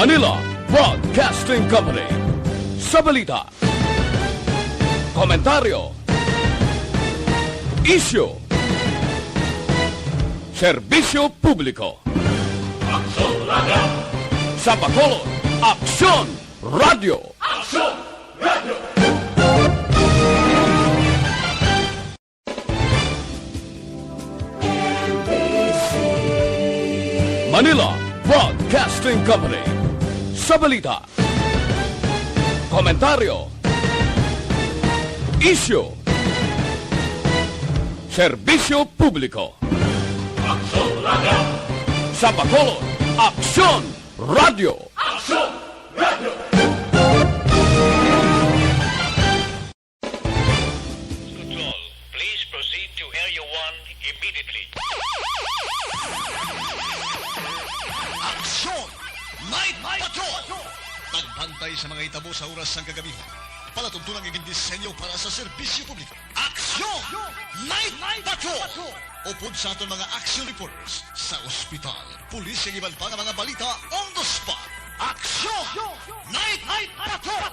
Manila Broadcasting Company. Sa balita, komentaryo, isyu, serbisyo publiko. Aksyon Radio! Sa Bacolod, Aksyon Radio! Aksyon Radio! Manila Broadcasting Company. Sa balita, komentaryo, isyu, serbisyo publiko. Aksyon Radio! Sa Bacolod, Aksyon Radio! Aksyon Radio! Control, please proceed to Area 1 immediately. Aksyon! Night Patrol! Nagbantay sa mga itabo sa oras ng kagabihan. Palatuntunang iging disenyo para sa serbisyo publiko. Aksyon! Night Patrol! Upod sa aton mga action reporters sa ospital, pulis ang iban pa ng mga balita on the spot. Aksyon! Night Patrol!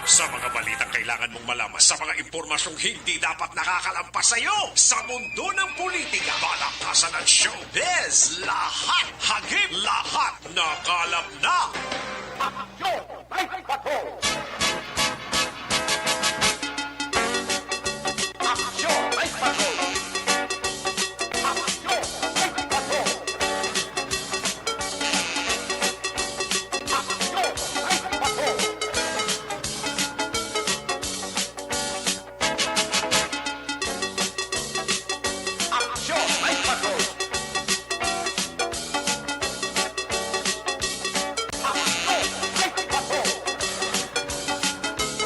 Sa mga balitang kailangan mong malaman, sa mga impormasyong hindi dapat nakakalampas sa iyo, sa mundo ng politika, balakasan ng showbiz, lahat, hagip, lahat, nakalap na. Aksyon! Night Patrol! Aksyon! Night Patrol! Aksyon! Night Patrol! Aksyon! Night Patrol! Aksyon! Night Patrol!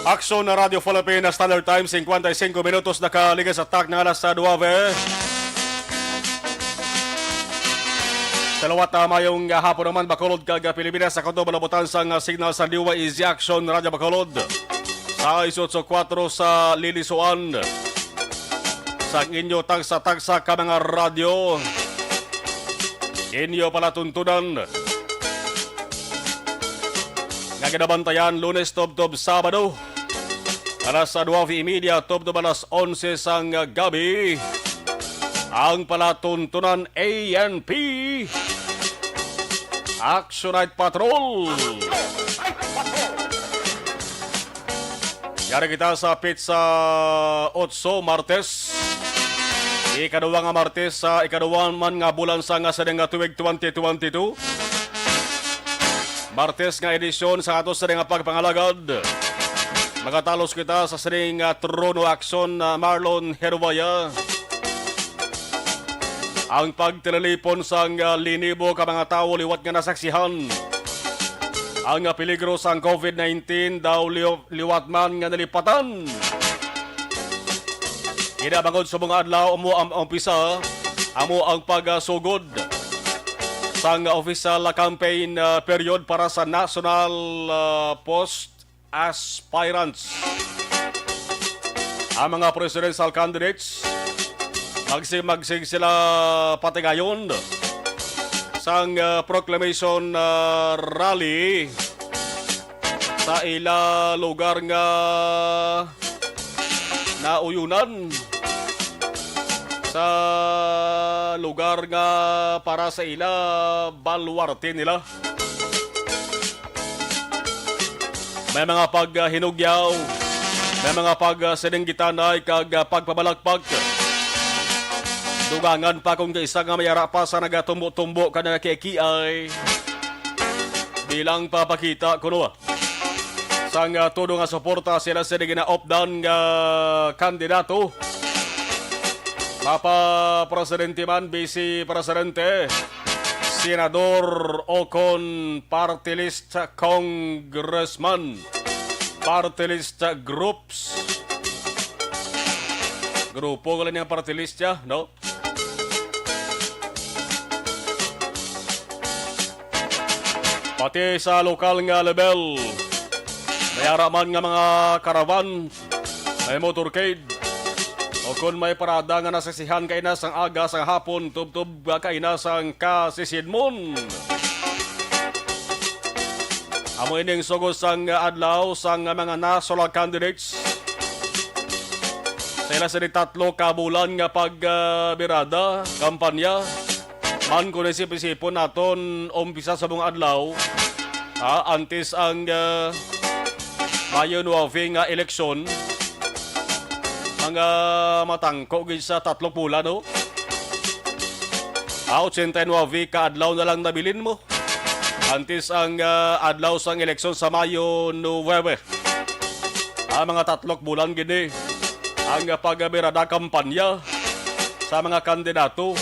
Aksyon na Radio Philippines Standard Time, 55 minutos nakaligas sa tak ng alas 9. Salawat na mayong hapon naman Bacolod kag Pilipinas sa kanto malabutan sang signal sa Liwa Easy Action Radio Bacolod. Sa 184 sa Lilisuan. Sa inyo tagsa-tagsa ka mga radyo. Inyo palatuntunan. Nga ginabantayan Lunes, Tob-Tob, Sabado. Alas 9:30, Tob-Tob alas 11 sang gabi. Ang palatuntunan ANP. Action Night Patrol. Yari kita sa Pizza 8 Martes. Ikaduwa nga Martes sa ikaduwa man nga bulan sa nga sadeng nga tuig 2022. Martes nga edisyon sa ato sa nga pagpangalagad. Magatalos kita sa sining Trono Action na Marlon Hervaya. Ang pagtilipon sang linibo ka mga tao liwat nga nasaksihan. Ang peligro sang COVID-19 daw liwat man nga nalipatan. Inabangod sa mga adlaw mo ang umpisa, amo ang pagsugod sang official campaign period para sa National Post Aspirants. Ang mga presidential candidates magsig sila patigayon sang proclamation rally sa ila lugar nga nauyunan, sa lugar nga para sa ila baluarte nila. May mga paghinugyaw, may mga pagsininggitanay kag pagpabalagpag. Dugangan pa kung kaisa nga mayara pa sa nagatumbo-tumbo ka na kikiay. Bilang papakita kuno sang todo nga suporta sila sa gina-opdan nga kandidato Mapa Presidente man, Vice Presidente, Senador Ocon, Party List Congressman, Party List Groups. Grupo ko lang yung party list niya, no? Pati sa lokal nga level, may araman nga mga karavan, may motorcade, o kung may parada nga nasasihan kay nas ang aga sang hapon, tub-tub kay nas ang kasisidmon. Amo ining sugos sang adlaw sang mga national candidates. Sa ila sa tatlo ka bulan nga pagbirada, kampanya, man kung isip-isipon naton umpisa sa mga adlaw, antes ang Mayo 9 nga eleksyon, mga matangko gid sa tatlong pula, no? 89 ka adlaw na lang nabilin mo. Antes ang adlaw sang eleksyon sa Mayo 9. Mga tatlong bulan gini ang pagbirada kampanya sa mga kandidato.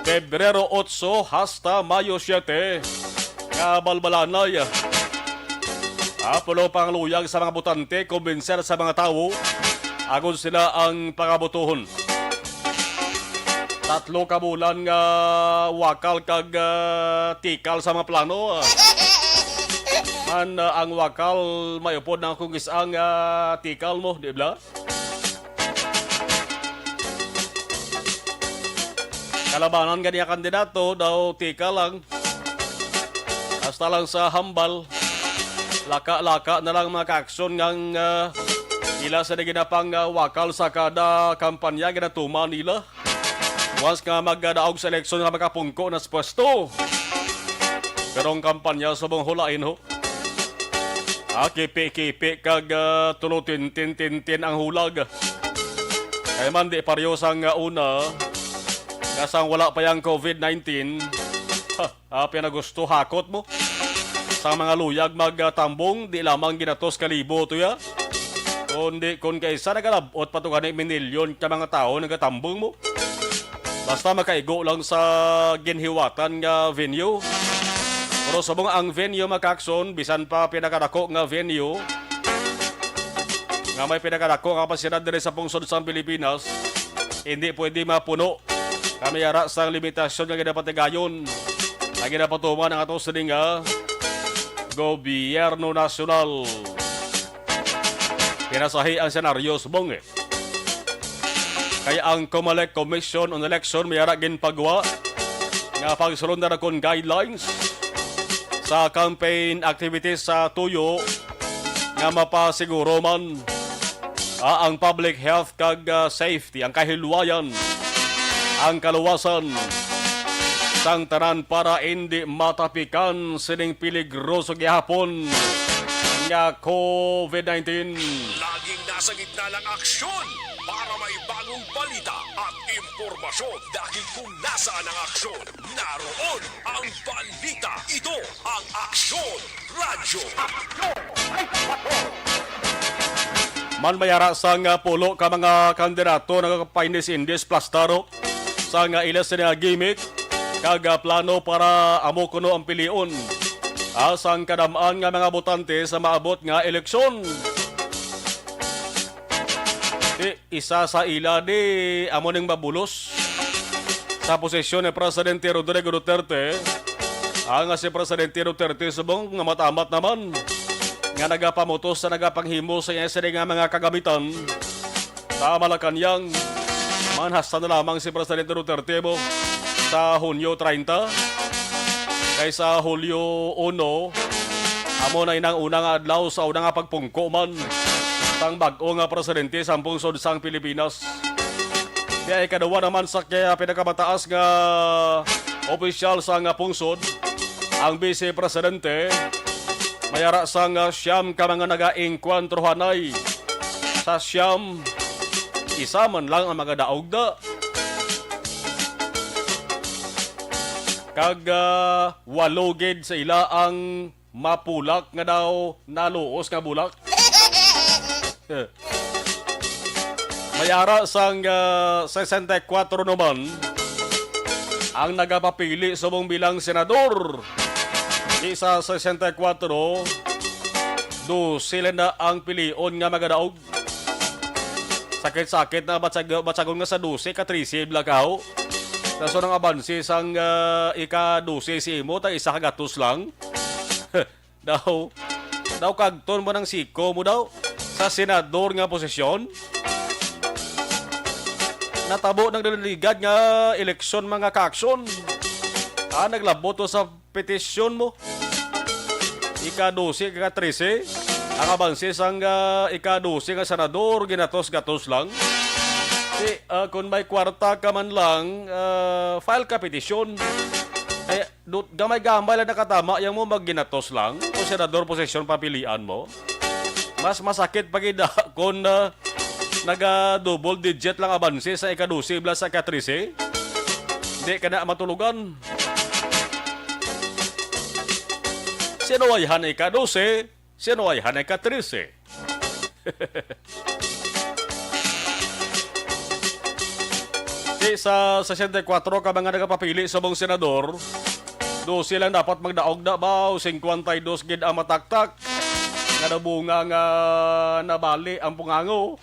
Pebrero 8 hasta Mayo 7 nga balbalanay. Pulo pang luyag sa mga botante, kumbinser sa mga tao agon sila ang pangabotohon. Tatlo ka bulan nga wakal kag tikal sa mga plano. Man ang wakal mayupod na kung isang tikal mo, di ba? Kalabanan ganyan kandidato daw tika lang. Hasta lang sa hambal. Laka-laka na lang mga kaaksyon ngang ila sa naginapang wakal sa kada kampanya ginatuman nila. Once nga magdaog sa eleksyon nga makapungko na sa pwesto. Pero ang kampanya sa mong hulain ho. Kipi-kipi kag tulutin-tin-tin ang hulag. Kaya man di paryosang una. Kasang wala pa yung COVID-19, pinagusto hakot mo. Sa mga luyag magtambong, di lamang ginatos kalibo to ya. Kundi kung kaysa nagalabot patukan ng minilyon ka mga tao nagatambong mo. Basta makaigo lang sa ginhiwatan nga venue. Pero sa mga ang venue makakson, bisan pa pinakadako nga venue, nga may pinakadako nga pasyadad din sa pungsod sa Pilipinas, hindi pwede mapuno. Kami yara sa limitasyon nga ginapatigayon na ginapatuman ang ato sa nga Gobyerno Nasyonal. Pinasahi ang senaryo subong Kaya ang COMELEC Commission on Election may yara ginpagwa nga pagsulod na kon guidelines sa campaign activities sa tuyo nga mapasiguro man ang public health kag safety, ang kahilwayan, ang kaluwasan sang tanan para hindi matapikan sining peligroso gihapon nga COVID-19. Laging nasa gitna ng aksyon para may bagong balita at impormasyon. Dahil kung nasaan ang aksyon, naroon ang balita. Ito ang Aksyon Radyo. Man mayara sang pulo ka mga kandidato nagpainis-indis plastaro sa nga ilas na gimmick kag plano para amo kuno ang pilion asang kadamaan nga mga botante sa maabot nga eleksyon. Isa sa ila di amo ning mabulos sa posisyon ni Presidente Rodrigo Duterte. Ang si Presidente Duterte subong nga matamat naman nga nagapamutos sa nagapanghimo sa iya nga mga kagamitan sa Malacanang. Manhasta na lamang si Presidente Duterte mo sa Hunyo 30 kaysa Hulyo 1 amo na inang unang adlaw sa unang pagpungko man sang bag-o nga presidente sa pungsod sang Pilipinas. Kaya ikaduwa naman sa kaya pinakabataas nga opisyal sa nga pungsod ang Vice Presidente mayara sang siyam ka mga nagaingkwantrohanay sa siyam isa man lang ang mga daog da. Kag walogid sa ila ang mapulak nga daw naluos nga bulak. Mayara sang 64 naman ang nagapapili sa mong bilang senador. Isa 64, sila na ang pilion nga magadaog. Sakit-sakit na batsagon nga sa 12 ka 13 blakaw. Kaso nang abansi sang ika-12 si imo ta isa kagatos lang. daw kagton mo ng siko mo daw sa senador nga posisyon. Natabo ng daliligad nga eleksyon mga kaaksyon. Naglabot to sa petisyon mo. Ika-12, ika-13. Ang abansis ang ika-12 nga senador, ginatos-gatos lang. Kung may kwarta ka man lang, file ka petisyon. Gamay-gamay lang nakatama, yung mo mag-ginatos lang. Kung senador posisyon papilian mo. Mas masakit pag kung naga-double digit lang abansi sa ika-12 sa ika-13. Hindi ka na matulugan. Sino ay han ika-12? Sino ay han ika-13? Sa 64 ka mga nagapapili sa mong senador, 12 lang dapat magdaog na baw, 52 gid ang mataktak. Nga nabunga nga nabali ang pungango.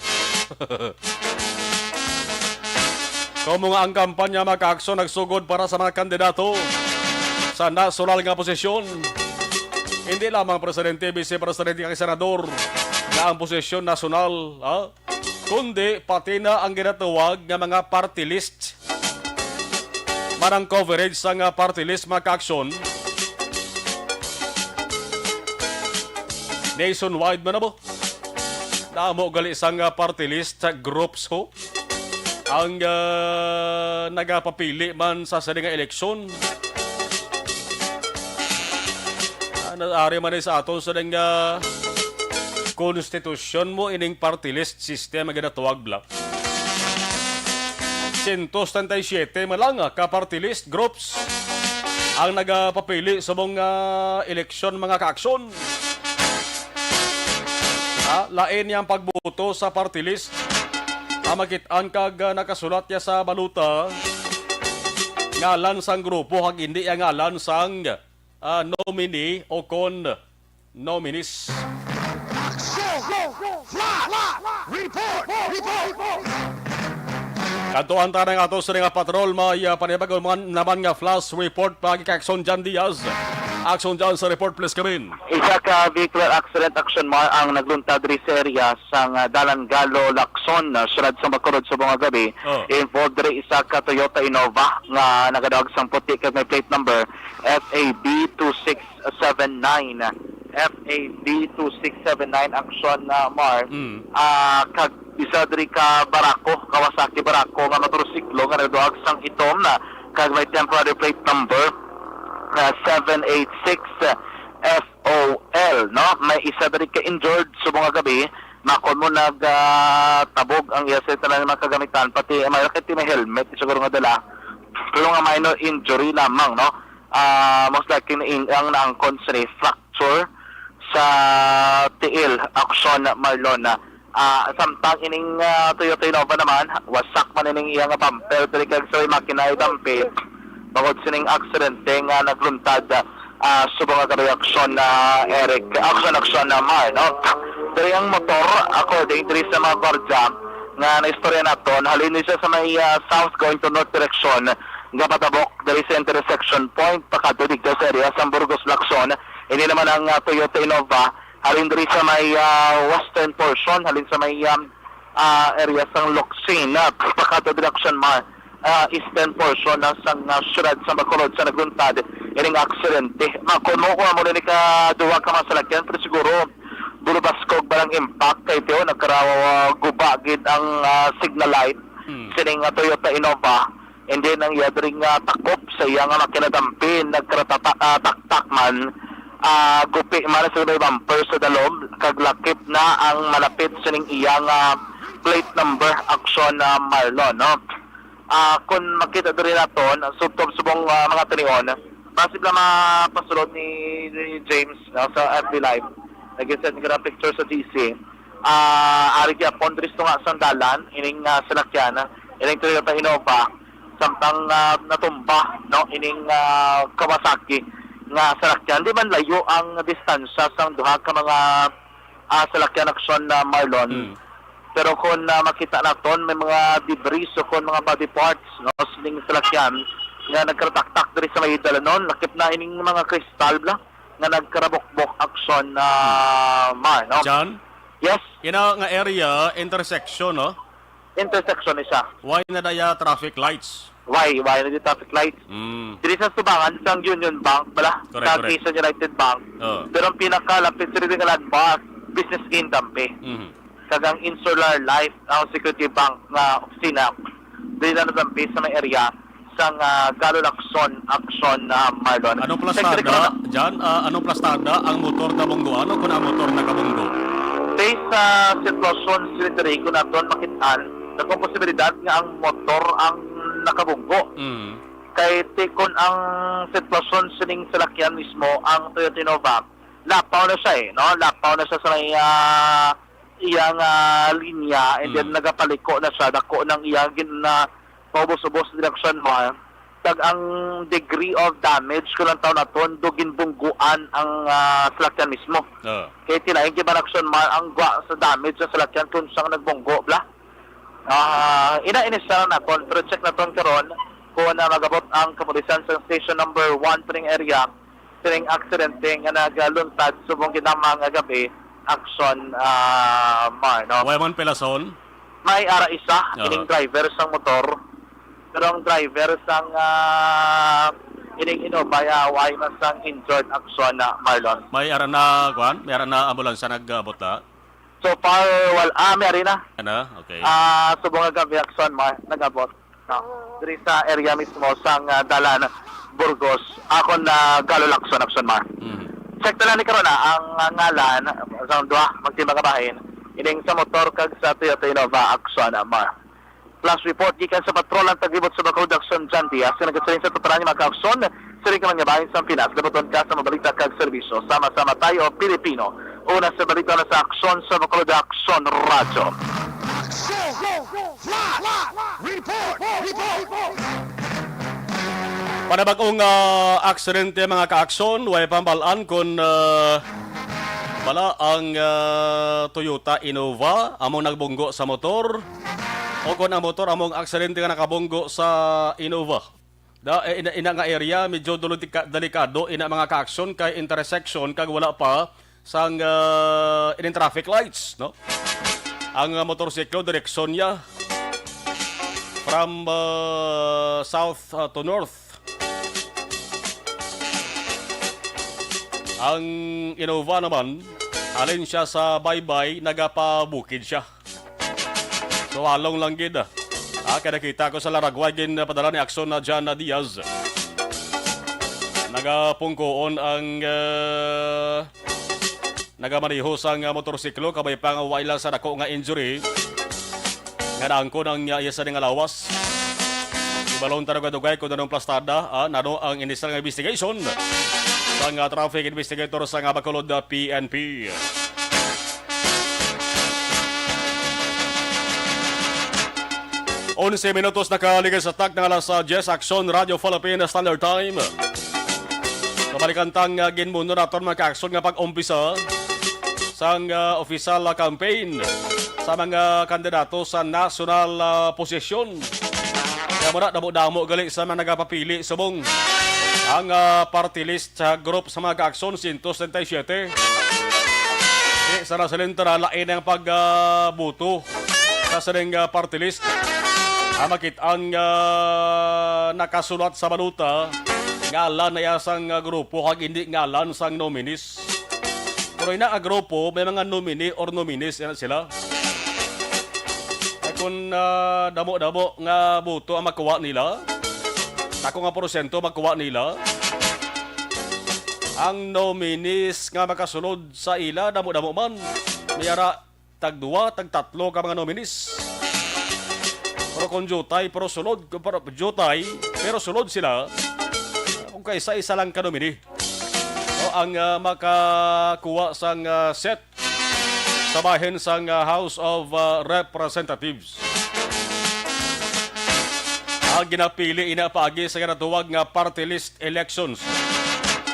Kung mga ang kampanya makaakso nagsugod para sa mga kandidato sa national nga posisyon, hindi lamang presidente, vice-presidente kang senador na ang posisyon national, kundi pati na ang ginatawag ng mga party list. Marang coverage sa nga party list maka-aksyon. Nationwide man na mo. Naamo gali isang party list sa groups ho. Ang nagapapili man sa saling eleksyon. Naari man sa ato sa nga konstitusyon mo ining party list system ang ginatawag bla. 137 man lang ka party list groups ang nagapapili sa mga eleksyon mga kaaksyon. Lain niyang pagboto sa party list. Makitaan kag nakasulat niya sa baluta ngalan sang grupo hag hindi ang ngalan sang nominee o kon nominees. Kantuan tayo ng ato sa nga patrol may panibag naman nga flash report pagi ka Action Jan Diaz. Action Jan sa report please come in. Isa ka vehicular accident action mo ang nagluntad ri sa area sang Dalan Galo Lacson sulad sa Bacolod sa mga gabi. Involved ri isa ka Toyota Innova nga nagadawag sang puti kag may plate number FAB 2679. FAB 2679 action Mar. Kag isa diri ka Barako, Kawasaki Barako nga motorsiklo nga nagdawag sang itom na kag may temporary plate number 786 FOL, no? May isa diri ka injured sa mga gabi, makon mo nagtabog ang iyase tanan mga kagamitan pati may rakit may helmet siguro nga dala. Pero nga minor injury lamang, no? Most likely ang naangkon sa fracture sa tiil action Marlon. Samtang ining Toyota Innova naman wasak man ining iyang bumper diri kag sa makina dampi bangod sining aksidente nga nagluntad sa mga reaksyon na Eric action na Mar, no? Diri ang motor according to sa mga gwardiya nga naistorya naton halin siya sa may south going to north direction nga patabok diri sa intersection point pakatudig sa area sa Burgos Lacson. Ini naman ang Toyota Innova halin diri sa may western portion, halin sa may area sang Locsin, pakato direction Mar, eastern portion sang syudad sa Bacolod sa nagluntad ining aksidente. Makon mo mo ni ka duwa ka masalakyan pero siguro bulubaskog barang impact kay Teo nagkaraw guba gid ang signal light sining Toyota Innova and then ang yadring takop sa iyang makinadampin nagkaratak man gupi man sa may bumper sa dalom kaglakip na ang malapit sining iyang plate number action Marlon, no? Kung makita diri naton subong mga tinion possible mapasulod ni James sa FB Live nag-send nga picture sa GC ari kaya pondris to nga sandalan ining salakyan ining Toyota Innova samtang natumba no ining Kawasaki nga salakyan di man layo ang distansya sang duha ka mga salakyan aksyon na Marlon. Pero kung makita naton may mga debris o kung mga body parts no sining salakyan nga nagkaratak-tak diri sa may dalanon lakip na ining mga kristal bla nga nagkarabok-bok aksyon na Mar no. John? Yes, Ina nga area, intersection, no? intersection ni siya. Why na daya traffic lights? Why na di traffic lights? Diri sa subangan sang Union Bank bala Correct, sa correct. Quezon United Bank. Oh. Pero ang pinakalapit sa rin nga landmark business in Dampe. Kagang Insular Life ang Security Bank nga opisina dili na Dampe sa may area sang Galo Lacson action na Marlon. Anong plastada, John? Anong plastada ang motor na bunggo? Ano kung ang motor na kabunggo? Based sa sitwasyon silitary ko naton makitaan nagkong posibilidad nga ang motor ang nakabunggo. Kay tikon ang sitwasyon sining salakyan mismo ang Toyota Innova lapaw na siya no? Lapaw na siya sa may iyang linya and then nagapaliko na siya dako ng iyang paubos-ubos direksyon mo tag ang degree of damage ko lang taon naton dugin bungguan ang salakyan mismo. Kaya tinayin kiba aksyon ang gwa sa damage sa salakyan kung siyang nagbunggo bla. Ina-inisa naton pero check naton karon kung magabot ang kapulisan sa station number 1 tuning area tuning aksidente nga nagaluntad subong kinamang nga gabi aksyon Mar no. Wayman Pelason? May ara isa ining driver sang motor pero ang driver sang ining Innova way man sang injured aksyon na Marlon. May ara na, kuan? May ara na ambulansya nag-abot na? So far may ari na. Ano? Okay. Subong nga gabi aksyon nagabot. No. Diri sa area mismo sang Dalan Burgos ako na Galo Lacson aksyon Mar. Check na lang ni karon ang ngalan sa duha magtimbang kabahin ining sa motor kag sa Toyota Innova aksyon Mar. Plus report gikan sa patrolang taglibot sa Bacolod Action John Diaz na nagsasayin sa tuparan niya mga-aksyon siri ka mga bahin sa Pinas labuton ka sa mabalita kag serbisyo sama-sama tayo Pilipino una sa balita na sa aksyon sa Bacolod Action Radio. Panabagong aksidente mga ka-aksyon, way pambalaan kung bala ang Toyota Innova among nagbunggo sa motor o kung ang motor among aksidente nga nakabunggo sa Innova. Ina nga area medyo delikado ina mga ka-aksyon kay intersection kag wala pa sang in traffic lights no. Ang motorsiklo direksyon niya from south to north. Ang Innova naman, alin siya sa baybay, nagapabukid siya. So, along lang gid. Kaya nakita ko sa Laragway, padala ni Akson na John Diaz. Nagapungkoon ang nagamanihos ang motorsiklo, kabay pang wailang sa dako nga injury. Nga naangko ng isa nga lawas. Ibalong tarong-dugay kung anong plastada, nano ang initial nga investigation sa nga traffic investigator sa nga Bacolod PNP. 11 minutos nakaligay sa tag ng alas 10 Aksyon Radio Philippine Standard Time. Kabalikantang ginmundo naton mga ka-aksyon nga pag-umpisa sa official campaign sa mga kandidato sa national posisyon. Kaya muna damo-damo gali sa mga nagapapili subong ang party list sa group sa mga ka-aksyon 137. Sa nasalintara lain ang pagbuto sa saling party list. Makitaan nga nakasulat sa baluta ngalan na yasang grupo kag hindi ngalan sang nominees. Pero ina ang grupo may mga nominee or nominees yan sila. Ay kung damo-damo nga buto ang makuha nila, ako nga porsyento makuha nila, ang nominees nga makasunod sa ila damo-damo man mayara tag-2, tag-3 ka mga nominees. Pero kung jutay, pero sulod, jutay, pero sulod sila, kung kaisa-isa lang ka nomini. O ang makakuha sang set sa bahin sang House of Representatives. Ang ginapili inapaagi sa kanatuwag nga party list elections.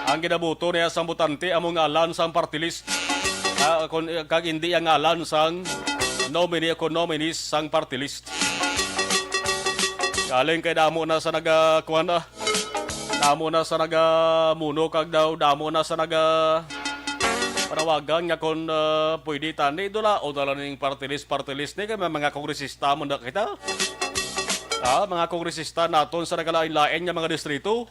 Ang ginabuto niya sa butante among ngalan sang party list kag hindi ang ngalan sang nominee o nominees sang party list. Galing kay damo na sa nagakuan damo na sa nagamuno kag damo na sa panawagan nga kung pwede tani dola o dala ning party list ni kay mga kongresista mo na kita. Mga kongresista naton sa nagalain-lain nga mga distrito.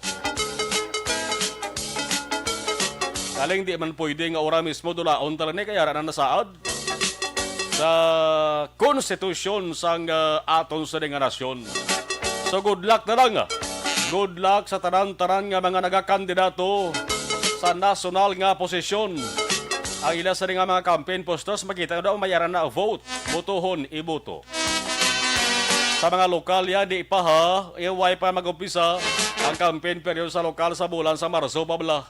Galing di man pwede nga ora mismo dulaon tala ni kaya ra na nasaad sa konstitusyon sang aton sa nga nasyon. So good luck na lang. Good luck sa tanan-tanan nga mga nagakandidato sa national nga posisyon. Ang ila sa nga mga campaign posters makita daw mayaran na vote. Botohon iboto. Sa mga lokal ya di pa ha, iway pa mag-umpisa ang campaign period sa lokal sa bulan sa Marso pabla.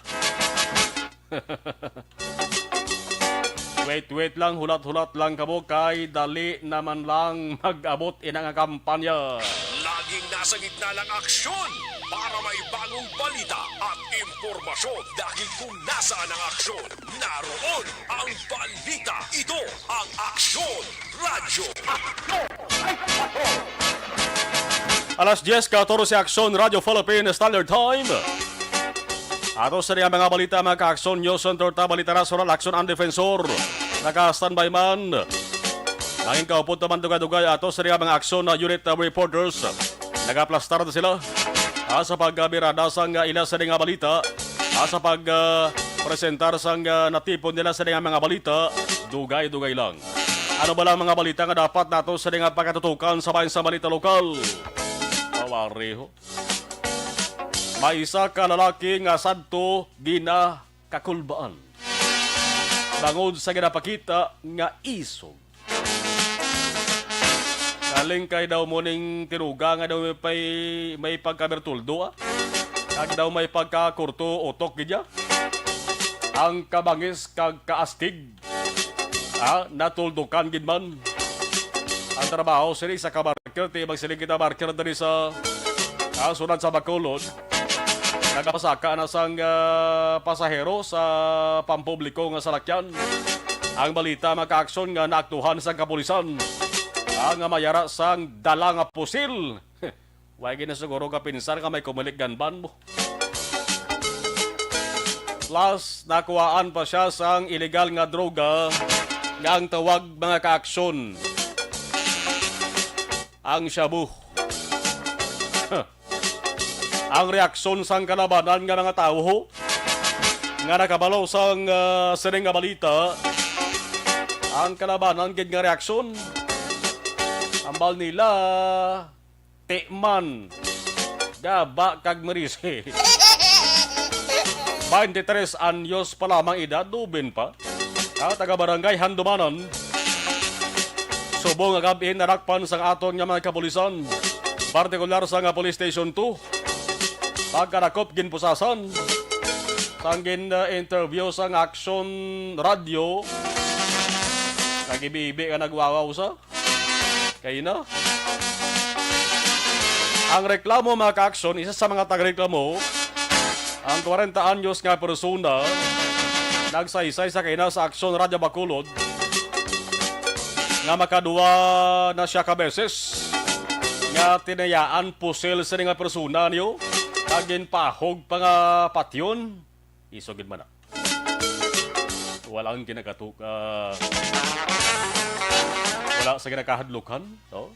Wait lang, hulat-hulat lang kamo kay dali naman lang mag-abot inang kampanya. Laging nasa gitna ng aksyon para may bagong balita at impormasyon. Dahil kung nasaan ang aksyon, naroon ang balita. Ito ang Aksyon Radyo. Alas 10:14 si Aksyon Radio Philippine Standard Time. Ato sa mga balita mga ka-Aksyon News Center ta balita nasional Aksyon ang Defensor. Naka-standby man. Nanging kaupod naman dugay-dugay ato sa mga Aksyon na unit reporters. Nagaplastar na sila. Sa pagbirada sang ila sa mga balita. Sa pagpresentar sang natipon nila sa mga balita. Dugay-dugay lang. Ano ba lang mga balita nga dapat nato sa mga pagkatutukan sa bayan sa balita lokal? Awareho. May isa ka lalaki nga sadto ginakakulbaan. Bangod sa ginapakita nga isog. Kaling kay daw mo ning tinuga nga daw may pagkabertuldo Kag daw may pagkakurto utok gidya. Ang kabangis kag kaastig. Natuldukan gid man. Ang trabaho sila sa kabarker, tibag sila kita barker dali sa sunod sa Bacolod. Nagapasaka na sang pasahero sa pampubliko nga salakyan. Ang balita maka-aksyon nga naaktuhan sa kapulisan. Ang mayara sang dala nga pusil. Way gina siguro ka pinsan ka may kumalik ganban mo. Plus, nakuhaan pa siya sang illegal nga droga nga ang tawag mga ka-aksyon. Ang shabu. Ang reaksyon sang kalabanan nga mga tao nga nakabalaw sang sining nga balita. Ang kalabanan gid nga reaksyon. Ambal nila Tikman Gaba kag Marise 23 anyos pa lamang edad, dubin pa. Taga-barangay Handumanan. Subong nga gabi narakpan sang aton nga mga kapulisan. Partikular sa nga Police Station 2. Pagkarakop ginpusasan. Sang interview sang Aksyon Radio. Nagibibi ka nagwawaw sa. Kaya na. Ang reklamo mga ka-aksyon, isa sa mga taga-reklamo, ang 40 anyos nga persona, nagsaysay sa kina sa Aksyon Radio Bacolod, nga makaduwa na siya kabeses, nga tinayaan pusil sa nga persona niyo, kagin pahog pa nga patyon, isogin man na. Walang kinakatuka. Wala sa ginakahadlukan. No?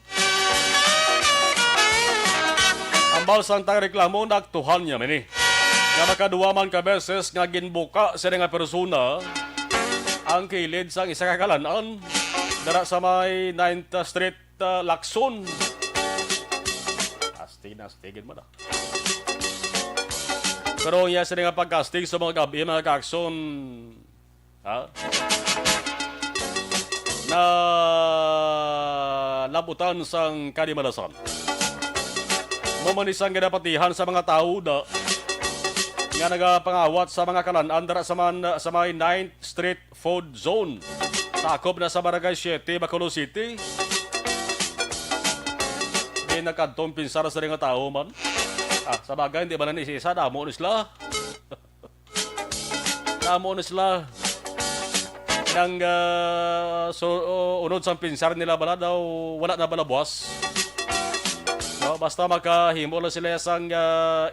Ang balsang taga-reklamo, nagtuhan niya mini. Nga makaduwa man ka beses nga ginbuka sa nga persona ang kilid sa isa kakalanan dara sa may 9th Street, Lacson. Astig mo na. Pero iya sa nga pagkastig sa mga gabi, mga ka-aksyon, na labutan sang kadimalasan. Mamanisang ginapatihan sa mga tao na nga nagapangawat sa mga kalanaan dara sa may 9th Street Food Zone Sakop na sa Barangay 7, Bacolod City. May nagkantong pinsara sa rin nga tao man. Sa bagay, hindi ba na nisisa? Damo na sila. Damo na sila. Nang unod sa pinsara nila bala daw, wala na bala buwas. No, basta makahimo lang sila sang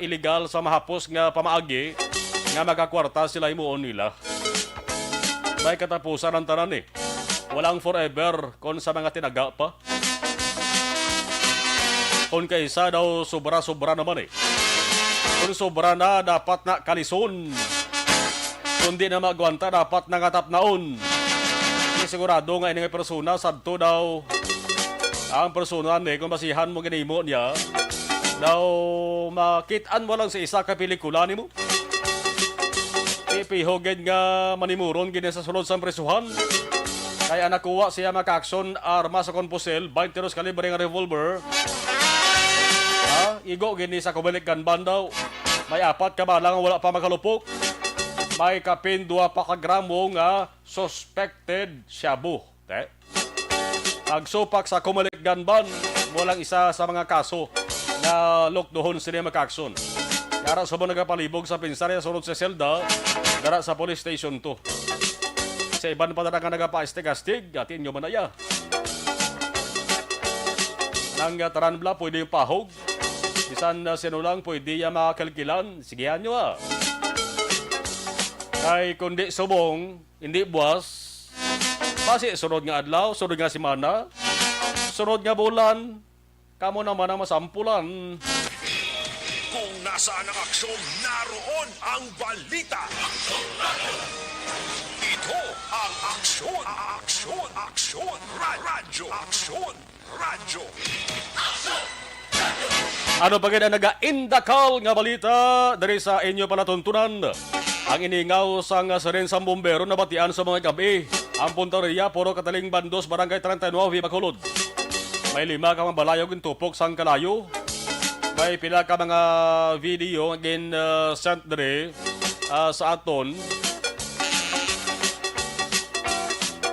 illegal sa mahapos nga pamaagi nga makakwarta sila imuon nila. May katapusan ng tanan eh. Walang forever kung sa mga tinaga pa. Kung kaisa daw sobra-sobra naman eh. Kung sobra na, dapat na kalison. Kung di na magwanta, dapat nangatap naon. Hindi sigurado nga ini nga persona, sadto daw ang persona ni, kung basihan mo ginimo niya, daw makitaan mo lang sa isa ka pelikula ni mo. Ipihogin nga manimuron gini sa sulod sa presuhan. Kaya nakuha siya maka-action arma sa konpusel, 22 kalibre nga revolver. Igo gini sa kumalikan bandaw. May 4 ka balang wala pa makalupok. May kapin 2 pa ka gramo nga suspected shabu. Agsupak sa kumalikan ban, walang isa sa mga kaso na lokdohon sila maka-action. Kara sa mga nagapalibog sa pinsarya sunod sa selda, dara sa police station 2. Sa iban pa na nga nagapa-astig-astig, atin nyo manaya. Nang taranbla, pwede yung pahog. Bisan sinulang, pwede yung makakalkilan. Sigihan nyo Kay kundi subong, hindi buwas. Basi sunod nga adlaw, sunod nga simana, sunod nga bulan, kamo naman ang masampulan. Kung nasaan ang aksyon, naroon ang balita. Ito ang aksyon. Aksyon. Radyo. Aksyon. Radyo. Ano pa gina naga-indakal nga balita dari sa inyo palatuntunan? Ang iningaw sang sarin sa bombero na batian sa mga gabi. Ang Puntaria, puro kataling bandos, barangay 39, Bacolod. May 5 ka mga balayog yung tupok sang kalayo. May pila ka mga video again sent dere sa aton.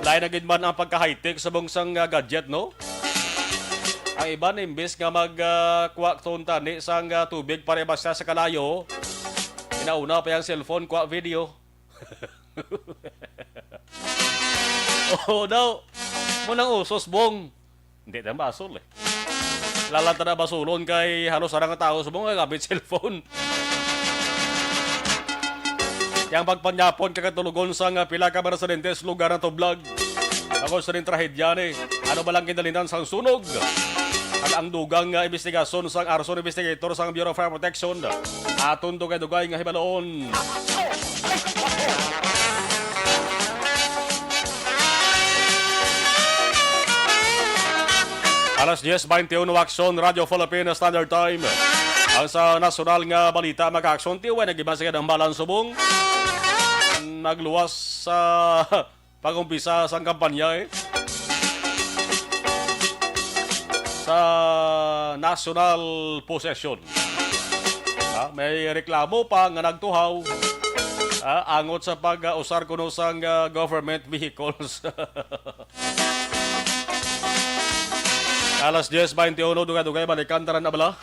Lain agad man ang pagka-high-tech sa bungsang gadget, no? Ang iba, imbes nga mag-kuwak tani sang tubig para basta sa kalayo, inauna pa yung cellphone, kuwak video. Oo daw, munang usos bong. Hindi na basol eh. Lalata na basulon kay halos sarang tao sa mga gamit cellphone. Yang pagpanyapon kakatulugon sa pila ka mga residentes lugar na to vlog. Ako sa rin trahedya ni. Ano ba lang kinalinan sa sunog? Ang dugang investigasyon sa arson investigator sa Bureau of Fire Protection. Aton to kay dugay nga hibaloon. Alas 10:21 Aksyon, Radio Philippines Standard Time. Ang sa nasyonal nga balita maka-aksyon, tiwa nag-iba sa ng balan subong. Nagluwas sa pag-umpisa sa kampanya sa national possession. May reklamo pa nga nagtuhaw angot sa pag-usar kuno sang government vehicles. Alas 10:21 dugay-dugay balikan taran na bala.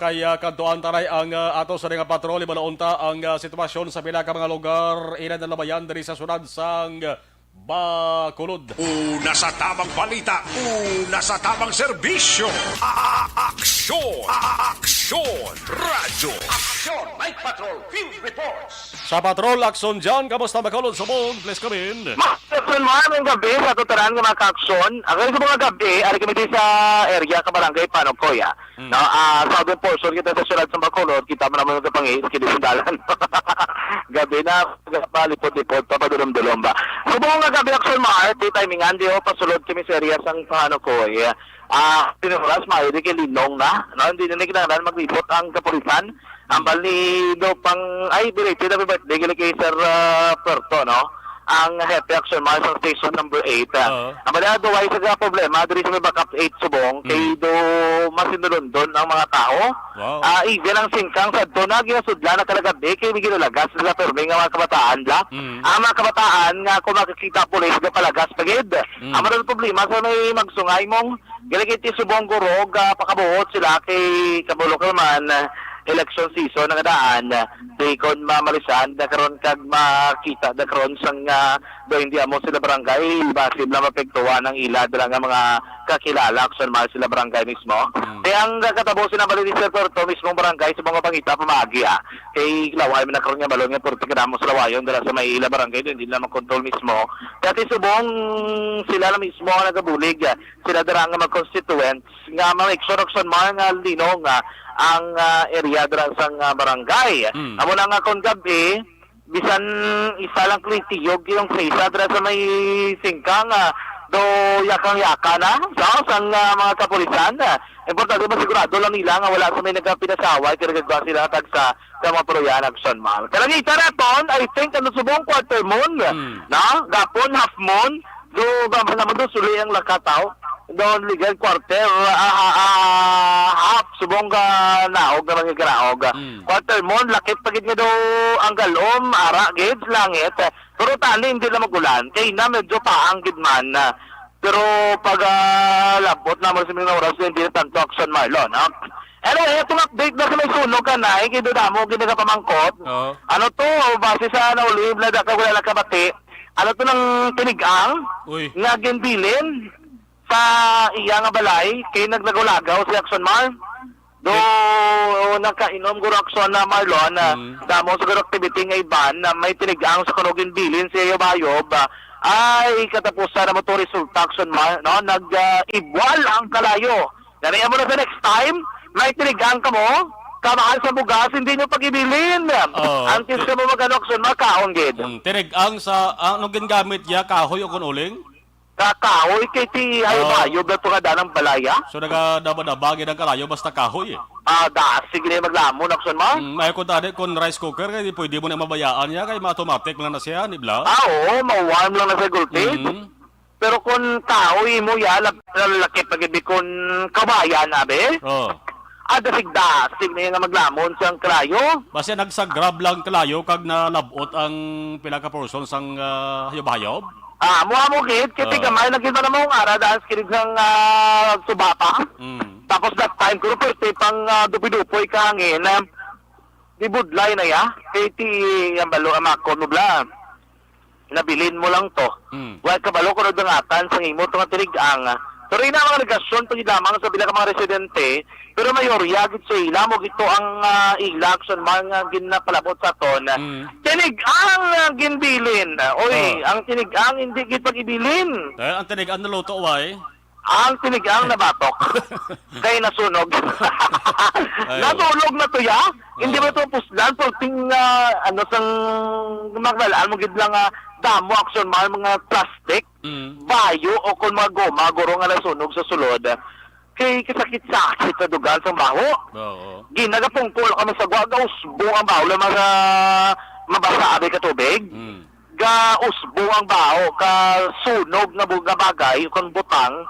Kaya kantuan taray ang ato sa nga patrol balaunta ang sitwasyon sa pila ka mga lugar ina na labayan diri sa sunod sang Bacolod. Una sa tamang balita, una sa tamang serbisyo. Aksyon. Radyo. Action! Night Patrol! Field Reports! Sa patrol, aksyon dyan. Kamusta Bacolod? Sabon, please come in. Aksyon mo aming gabi sa tutaran ng mga ka-aksyon. Ang sa mga gabi, ari kami din sa area ka barangay Panokoya. Southern portion kita sa syudad sa Bacolod, kita mo naman yung kapangis, kinisundalan. Gabi na, palipot-lipot, papadulom-dulom ba. So buong gabi aksyon mga di timingan, di pasulod kami sa area sang Panokoya. Tinuras, maayo di kilinong na. Hindi na kinanglan maglipot ang kapulisan. Ang bali do pang ay belated happy birthday kay Sir Puerto, no? Ang happy action man sa station number 8. Ang bali do ay sa problema diri sa backup 8 subong kay do masinulundon ang mga tao. Wow. Even ang singkang sa doon na ginasudla na kalagabi kay ginalagas sila permi nga mga kabataan la. Ang mga kabataan nga kung makikita pulis nga palagas pagid. Ang mga problema sa may magsungay mong ginagiti subong gurog pakabuhot sila kay kabulok naman election season nga daan di kon mamalisan da karon kag makita da karon sang do hindi amo sila barangay basin na mapektuhan ng ila dala nga mga kakilala kung saan sila barangay mismo. Kaya ang katabo sinabali ni Sir Torto mismong barangay sa mga pangita pamagi kay laway man nakaroon nga balon nga porte kadamo sa lawayon dala sa may ila barangay hindi na makontrol mismo. Kaya subong sila na mismo nga nagabulig sila dara nga mag-constituents nga mga eksorokson mga linong ang area dran sang barangay. Amo na nga kon gabi bisan isa lang klitiyog yung sa dran sa may singkang do yakang-yaka na sang mga kapulisan. Importante ba sigurado lang nila nga wala sa may nagpinasaway kaya gagwa sila tagsa sa mga proyan action mal. Kaya kita na ton, I think ano subong quarter moon na gapon half moon do gaman naman do suli ang lakataw doon legal quarter half subong ka naog naman yung karaog quarter moon lakit pagit nga daw ang galom ara gid langit pero tali hindi na magulan kay na medyo paang gid man pero pag labot naman sa mga oras hindi na tanto action marlon anyway itong update na sa may sunog ka na kay damo ginagapamangkot ano to base sa naulib na daka wala kabati ano to ng tinigang nga ginbilin sa iya nga balay kay naglagaw si Action Mar do nakainom guro Action na Marlon damo siguro activity nga iban na may tinigang sa kanugin bilin sa iyo bayob ay katapusan na mo to resulta Action Mar no nag-ibwal ang kalayo dariya mo na sa next time may tinigang ka mo kamaan sa bugas hindi nyo pag-ibilin antes ka mo mag-ano Action Mar kaon gid Tinigang sa ano gingamit ya kahoy o kunuling? Kakahoy kay ti ayo ba to kada ng balaya? So nagadabagin ang kalayo basta kahoy Sige na maglamon Action Mar. May ko tadi kun rice cooker kay pwede mo na mabayaan niya kay automatic lang na siya nibla. Oo, mawarm lang na sa gulpit. Pero kung kahoy mo ya lalaki pagibi kun kabayan abe. Dasig na nga maglamon siyang kalayo. Basta nagsagrab lang kalayo kag nalabot ang pila ka person sang hayob-hayob. Mo gid kiti gamay nakita na mo ara daan skirig ng subapa. Tapos that time ko perte pang dupi-dupoy ka hangin. Di budlay na ya. Kiti ang balo amako nubla. Nabilin mo lang to. Wa ka balo ko dangatan sa imo tong tirigang. Pero ina mga negasyon to lamang sa bilang mga residente, pero mayorya gid sa ila mo gito ang ila Action mga ginapalabot sa ton. Tinigang ginbilin. Ang tinigang hindi gid pag-ibilin. Ang tinigang naluto way. Ang tinigang na batok. Kay nasunog. Nasunog na to ya. Hindi ba ito puslan? Pagting ano sang magbalaan mo gid lang damo Action mga plastic, bayo o kung mga goma, guro nga nasunog sa sulod. Kay kasakit-sakit sa dugan sa baho. Ginagapungkol kami sa usbo ang baho lang mga mabasa abe ka tubig. Usbo ang baho, ka sunog na buga bagay, kung butang,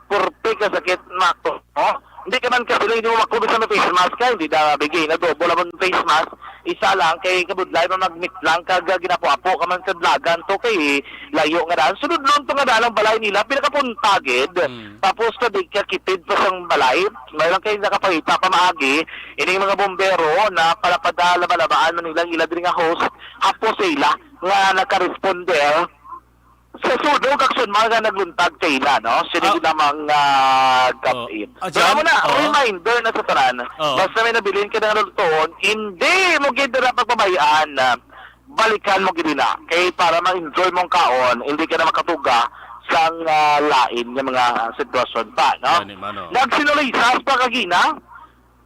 purpe kasakit mato. Hindi ka man kasi hindi mo makubis sa face mask ka, hindi na bigay na double naman face mask. Isa lang, kay kabudlay mo mag-meet lang, kag ginapo-apo ka man sa blagan to, kay layo nga daan. Sunod nun to nga daan ang balay nila, pinakapuntagid. Tapos kadig kakitid pa sang balay, mayroon kayo nakapahita pa maagi, ini mga bombero na palapadala-balabaan man nilang ila din nga host, hapo sila nga naka-responder. Sa sunog Action mga nagluntag kaila, no? Sino namang kapit. Pero mo na, reminder na sa taran, basta may nabilin ka ng lutoon, hindi mo gidira pagpabayaan na balikan mo gidina. Kaya para ma-enjoy mong kaon, hindi ka na makatuga sa lain ng mga sitwasyon pa, no? Nagsinulisas pa kagina,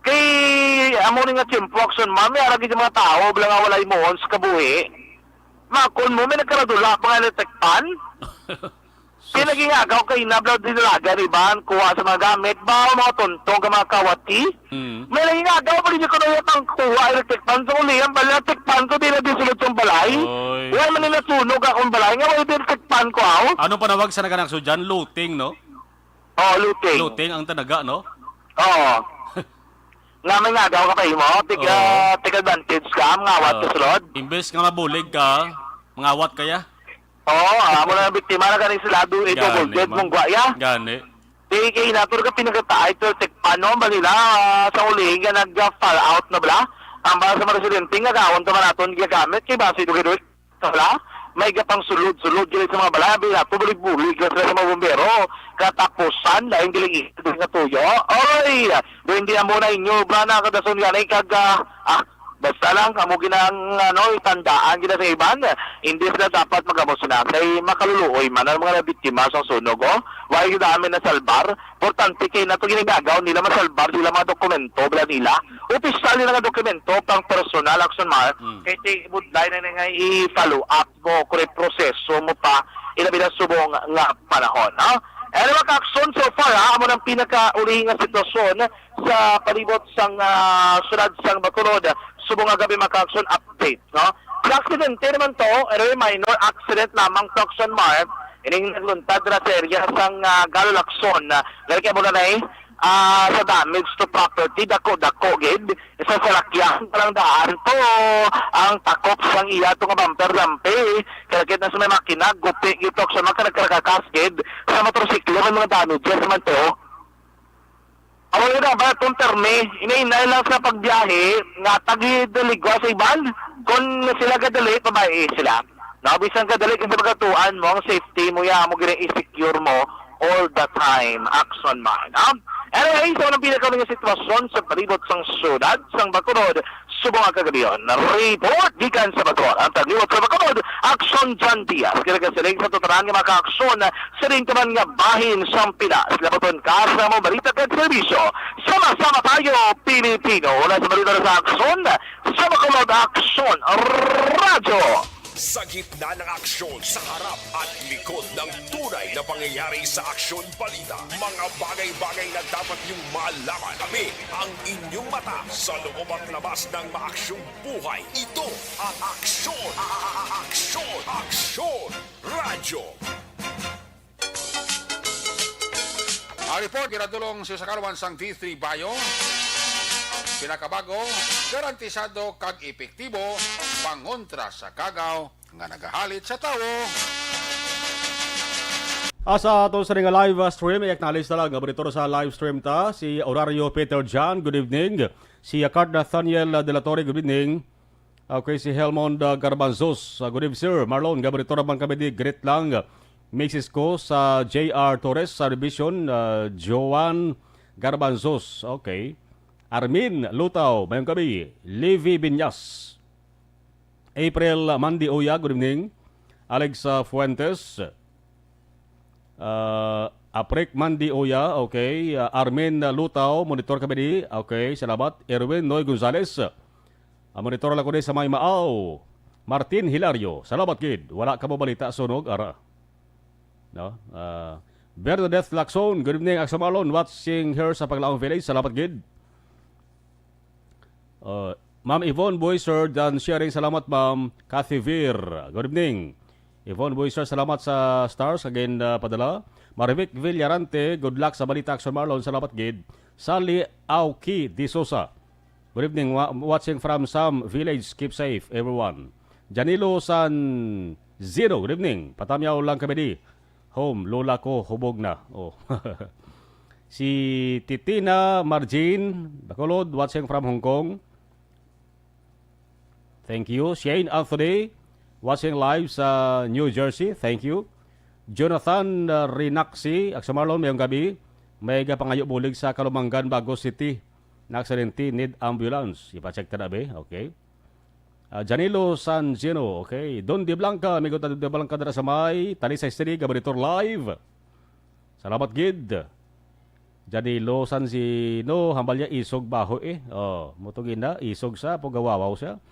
kay amo nga tiyempo Action may aragin yung mga tao, bilang nga walay mohon sa kabuhi, makon mo, may nagkaradula pa nga natekpan. Kaya naging agaw kayo na blood dinalaga, riban, kuha sa mga gamit, ba mga tontong ka mga kawati. May naging agaw pa rin yung kunayat ang kuha ay natekpan. Sa ulihan, bali natekpan ko, di na disulot yung balay. Huwag man nila sunog akong balay, nga wala din natekpan ko ako. Ano panawag sa naganakso dyan? Looting, no? Looting. Looting ang tanaga, no? Oo. Nga may ngagaw ka pa mo, take advantage ka, mga awat ka sulod. Imbes nga mabulig ka, mangawat kaya? Oo, amo na biktima na kanin sila, ito bulted mong gwaya. Gani. Di kay natur ka pinagkataay, to tekpano ba nila, sa uling nga nag-fall out na bala? Ang bala sa mga residente, nga gawon to naton gagamit, kay basi dugi-dugi, bala? May gapang sulod-sulod gila sa mga balabi, bulig-bulig sa mga bumbero, katapusan, dahil giling nga tuyo. Oy, hindi na muna inyo, ba na kadason nga na basta lang, kamo ginang, itandaan gina sa iban, hindi sila dapat magamos na, kay makaluluoy man ang mga biktima sa sunog, why namin na salbar, importante kay na ito ginagagaw nila masalbar nila mga dokumento, bala nila, opisyal nila nga dokumento, pang personal action mark, kay budlay na nga i-follow up mo, kung proseso mo pa, ilabi na subong nga panahon, ha? Ano mga ka-aksyon so far, ha? Amo ng pinaka-ulihing nga sitwasyon sa palibot sang sunad sang Bacolod, subong nga gabi mga ka-aksyon update, no? Aksidente naman to, minor accident lamang to action mark, ining nagluntad na sa area sang Galolakson, lalaki mo na sa damage to property, dako gid isa sa lakyan parang daan to ang takop sang iya to nga bumper lampe kaya na sa may makina gupi ito sa mga nagkakakaskid sa motorsiklo ng mga damages man to. Awal na ba itong terme, inainay lang sa pagbiyahe nga tagi-daligwa sa iban kung sila kadali, pabae sila nabisan kadali kasi magatuan mo ang safety mo ya mo gina-i-secure mo all the time, action man. Anyway, sa unang pinakaw ng sitwasyon sa palibot sang syudad, sang Bacolod, subong ang kagabiyon. Report, gikan sa Bacolod. Ang tagliwat sa Bacolod, Action John Diaz. Kaya kasiling sa tutarang nga maka-aksyon, siling taman nga bahin sang Pinas. Labaton ka sa mga balita at servisyo. Sama-sama tayo, Pilipino. Una sa balita sa aksyon, sa Bacolod Action Radio. Sa gitna ng aksyon, sa harap at likod ng tunay na pangyayari sa aksyon balita. Mga bagay-bagay na dapat niyong malaman. Kami ang inyong mata sa loob at labas ng maaksyong buhay. Ito ang Aksyon! Aksyon! Aksyon! Radyo! Ang report, kinatulong si Sakarwan sang T3 Bayo. Pinakabago, garantisado kag epektibo pangontra sa kagaw nga nagahalit sa tawo. Asa ato sa nga live stream, i-acknowledge na lang. Gabritor sa live stream ta, si Horario Peter John, good evening. Si Card Nathaniel De La Torre, good evening. Okay, si Helmond Garbanzos, good evening sir. Marlon, Gabritor man kami di, great lang. Mixes ko sa JR Torres sa revision, Joan Garbanzos, okay. Armin Lutaw, mayong gabi. Levi Binyas. April Mandi Oya, good evening. Alex Fuentes. Aprek Mandi Oya, okay. Armin Lutaw, monitor kami di. Okay, salamat. Erwin Noy Gonzales. Monitor lang ko di sa may Maaw. Martin Hilario, salamat kid. Wala ka mo balita sunog, ara. No? Bernadette Lacson, good evening. Aksamalon, watching her sa Paglaong Village, salamat kid. Ma'am Yvonne Boyser dan sharing, salamat Ma'am Cathy Vir, good evening. Yvonne Boyser, salamat sa stars again padala. Marivic Villarante, good luck sa Balita Action Marlon, salamat gid. Sally Auki Di Sosa, good evening, watching from Sam Village, keep safe everyone. Janilo San Zero, good evening, patamyaw lang kami di. Home, lola ko hubog na. Oh. Si Titina Marjin Bacolod, watching from Hong Kong. Thank you. Shane Anthony, watching live sa New Jersey. Thank you. Jonathan Rinaxi, Aksamarlon, mayong gabi. May pangayo bulig sa Kalumangan, Bago City. Na-aksidente, need ambulance. Ipacheck ta na ba? Okay. Janilo Sanzino, okay. Don Di Blanca, amigo Don Di Blanca na sa may Talisay City, Gabaritor Live. Salamat, gid. Janilo Sanzino, hambal niya isog baho eh. Oh, mutugin na, isog sa, pugawawaw siya.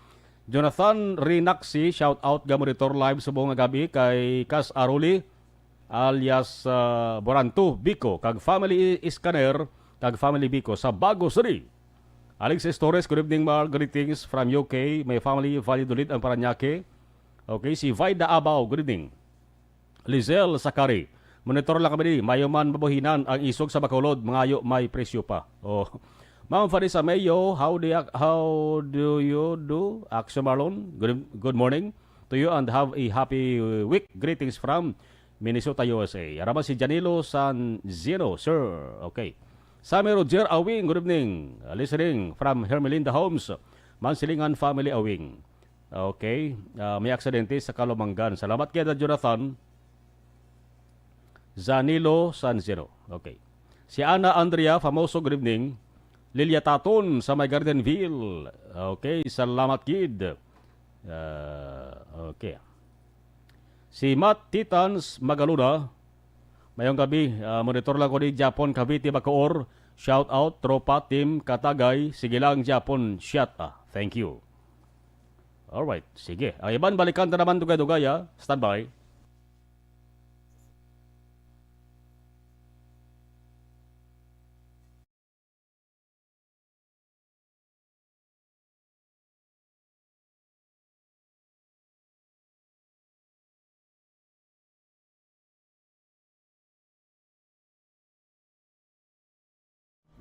Jonathan Rinaxi, shout out Gamoritor Live sa buong gabi kay Cas Aruli alias Boranto Bico kag family Iskaner kag family Bico sa Bago City. Alexis Torres, good evening, greetings from UK. May family Valladolid ang Paranaque. Okay, si Vaida Abaw, good evening. Lizelle Sakari, Monitor lang kami di, mayo man mabuhinan ang isog sa Bacolod, mangayo may presyo pa. Oh. Ma'am Farisa Mayo, how do you do? Action Marlon, good morning to you and have a happy week. Greetings from Minnesota, USA. Araman si Janilo San Zeno, sir. Okay. Sammy Roger Awing, good evening. Listening from Hermelinda Homes, Mansilingan Family Awing. Okay. May aksidente sa Kalumangan. Salamat kaya Jonathan. Zanilo San Zeno. Okay. Si Ana Andrea Famoso, good evening. Lilia Taton sa may Gardenville. Okay, salamat kid. Okay. Si Matt Titans Magaluna. Mayong gabi, monitor lang ko di Japon Cavite Bacoor. Shout out tropa team Katagay. Sige lang Japon, shout thank you. Alright, sige. Ang iban balikan na naman dugay-dugay ha. Standby.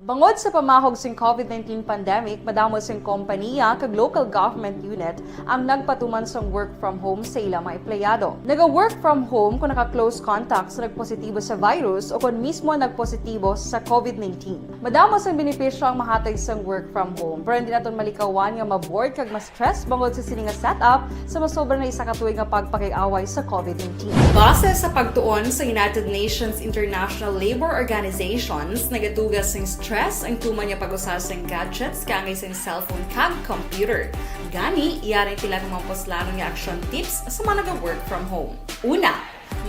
Bangod sa pamahog sing COVID-19 pandemic, madamo sing kompanya kag local government unit ang nagpatuman sang work from home sa ilang mga empleyado. Naga-work from home kung naka-close contact sa nagpositibo sa virus o kung mismo nagpositibo sa COVID-19. Madamo sang benepisyo ang mahatag sang work from home, pero hindi naton malikawan nga ma-bored kag ma-stress bangod sa sini nga setup sa masobra na isa ka tuig nga pagpakiaway sa COVID-19. Base sa pagtuon sa United Nations International Labour Organizations, nagatugas sing stress ang tuman niya pag-usas ng gadgets kangay sa cellphone kag computer. Gani, iyaring tila ng mga poslanong nga action tips sa mga nag-work from home. Una,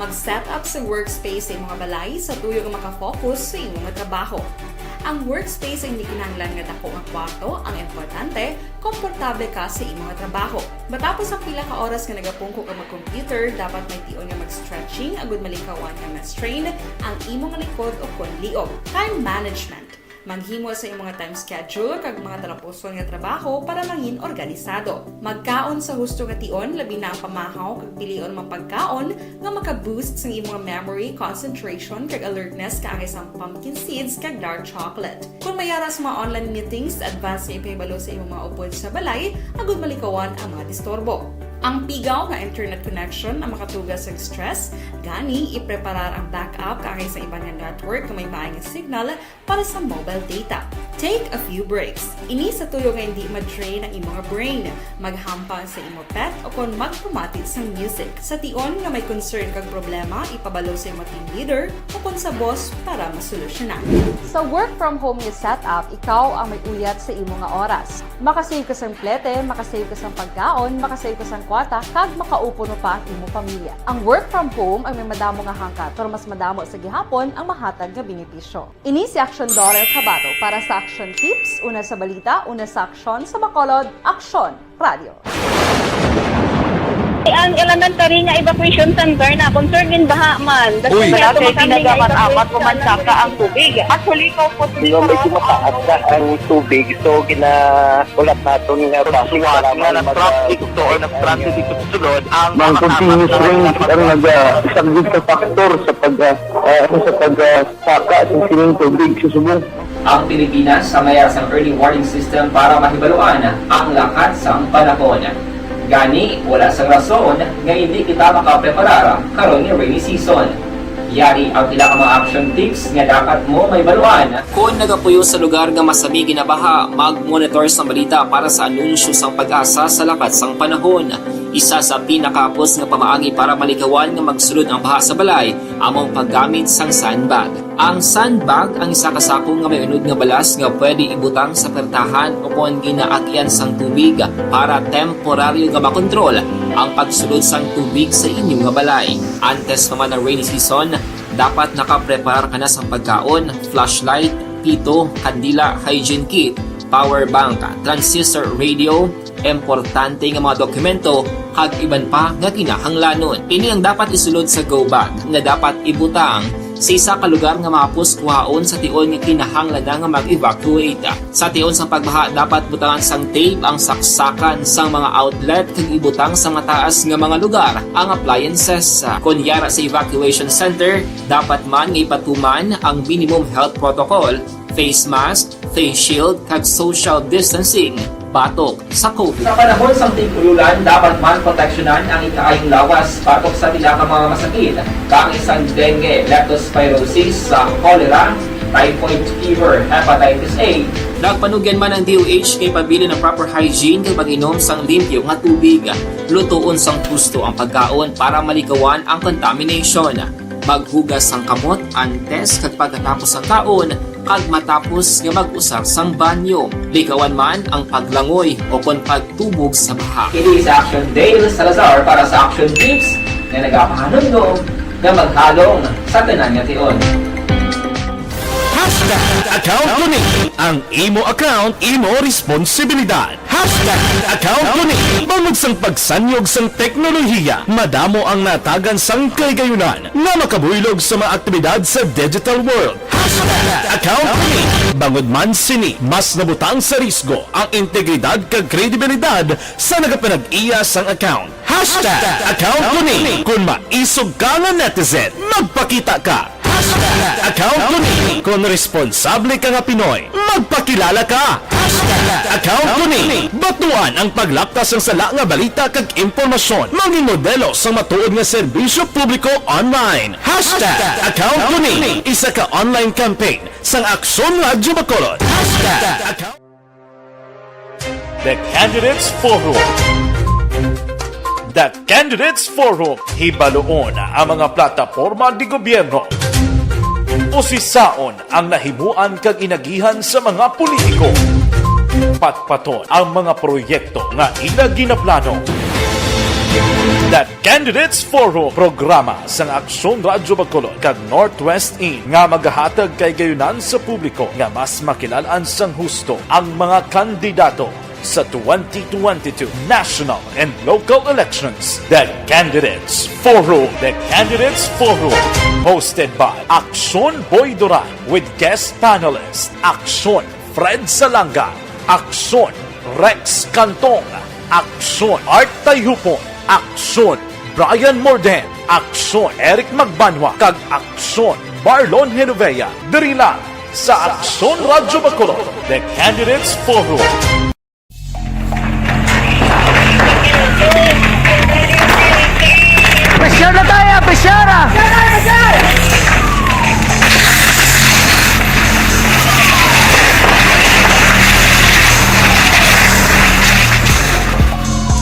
mag-set up sa workspace sa mga balay sa tuyo nga makafocus sa inyong trabaho. Ang workspace ay hindi kinahanglan nga dako nga kwarto, ang importante, komportable ka sa imong trabaho. Matapos ang pila ka oras nga nagapungko ka mag-computer, dapat may tion nga mag-stretching agud malikawan nga ma-strain ang imong likod o konliog. Time management. Maghimo sa imong time schedule kag mga talapuson nga trabaho para mangin organisado. Magkaon sa husto nga tion, labi na ang pamahaw kag pilion mang pagkaon nga maka-boost sa imong memory, concentration kag alertness kaangay sa pumpkin seeds kag dark chocolate. Kung mayaras mga online meetings, advance nga ipahibalo sa imong mga upod sa balay, agud malikawan ang mga disturbo. Ang pigaw nga internet connection ang makatugas sa stress, gani ipreparar ang backup kaangay sa ibang network na may maayong signal para sa mobile data. Take a few breaks. Ini sa tuyo nga hindi ma-drain ang imong brain, maghampang sa imong pet o kung magpumatid sa music. Sa tion nga may concern kag problema, ipabalo sa imong team leader o kung sa boss para masolusyonan. Sa work from home nga setup, ikaw ang may uyat sa imong nga oras. Makasave ka sa plete, makasave ka sa pagkaon, makasave ka sa kwata, kag makaupo no pa ang imong pamilya. Ang work from home ay may madamo nga hangkat, pero mas madamo sa gihapon ang mahatag nga benepisyo. Ini si Action Dollar Cabato para sa Action Tips, una sa balita, una sa aksyon sa Bacolod, Action Radio. Ang elementary nga evacuation center na concern din baha man. Uy, dati pinagamat-amat pumansaka ang tubig. Actually, ko po Hindi may kumataas na ang tubig. So, ulat natin nga basuhan nga ng traffic to or nag-traffic dito sa sulod. Ang continuous rain ang isang good factor sa pagsaka sa sining tubig sa subong. Ang Pilipinas sa mayas ng early warning system para mahibaluan ang lakas ng panahon. Gani, wala sang rason nga hindi kita makapreparar karon nga rainy season. Yari ang pila ka mga action tips nga dapat mo may baluan. Kung nagapuyo sa lugar nga masabi ginabaha, mag-monitor sa balita para sa anunsyo sang pag-asa sa lakas sang panahon. Isa sa pinakapos nga pamaagi para malikawan nga magsulod ang baha sa balay, among paggamit sang sandbag. Ang sandbag ang isa kasakong nga may unod nga balas nga pwede ibutang sa pertahan o kung ginaagyan sang tubig para temporaryo nga makontrol ang pagsulod sang tubig sa inyong nga balay. Antes naman ng rainy season, dapat nakapreparar ka na sa pagkaon, flashlight, pito, kandila, hygiene kit, power bank, transistor radio, importante nga mga dokumento, kag iban pa nga kinahanglanon. Ini ang dapat isulod sa go bag nga dapat ibutang sa isa ka lugar nga mapos kuhaon sa tion nga kinahanglan nga mag-evacuate. Sa tion sang pagbaha dapat butangan sang tape ang saksakan sang mga outlet kag ibutang sa mataas nga mga lugar ang appliances. Kunyara sa evacuation center, dapat man nga ipatuman ang minimum health protocol, face mask, face shield kag social distancing batok sa COVID. Sa panahon sa tig-ululan, dapat man proteksyonan ang ikaayong lawas batok sa pila ka mga masakit, kang isang dengue, leptospirosis, cholera, typhoid fever, hepatitis A. Nagpanugyan man ang DOH kay pabili ng proper hygiene kay pag-inom sang limpyo nga tubig. Lutuon sang gusto ang pagkaon para malikawan ang contamination. Maghugas sang kamot antes kag pagkatapos ang kaon kag matapos nga mag-usar sang banyo. Likawan man ang paglangoy o kon pagtubog sa baha. Kini sa Action Dale Salazar para sa Action Tips na nagapahanundong nga maghalong sa tanan nga tion. Account ko ni ang imo account, imo responsibilidad. Account ko ni bangod sang pagsanyog sang teknolohiya, madamo ang natagan sang kaygayunan nga makabuylog sa mga aktibidad sa digital world. Account ko ni bangod man sini mas nabutang sa risgo ang integridad kag kredibilidad sa nagapanag-iya sang account. Account ko ni kung maisog ka nga netizen, magpakita ka. Account ko ni kung responsable ka nga Pinoy, magpakilala ka. Account ko ni batuan ang paglaktas ng sala nga balita kag impormasyon, manging modelo sa matuod nga serbisyo publiko online. Account ko ni isa ka online campaign sang Aksyon Radyo Bacolod. The Candidates Forum. The Candidates Forum, hibaloon ang mga plataporma di gobyerno. Usisaon ang nahimuan kag inagihan sa mga politiko. Patpaton ang mga proyekto nga ila ginaplano. The Candidates Forum, programa sang Aksyon Radyo Bacolod kag Northwest In nga magahatag kay gayunan sa publiko nga mas makilalaan sang husto ang mga kandidato sa 2022 national and local elections. The Candidates Forum. The Candidates Forum. Hosted by Aksyon Boy Duran with guest panelists Aksyon Fred Salanga, Aksyon Rex Cantong, Aksyon Art Tayhupon, Aksyon Brian Morden, Aksyon Eric Magbanwa, kag Aksyon Marlon Genovea. Diri lang sa Aksyon Radyo Bacolod. The Candidates Forum. Pressure na tayo! Pressure!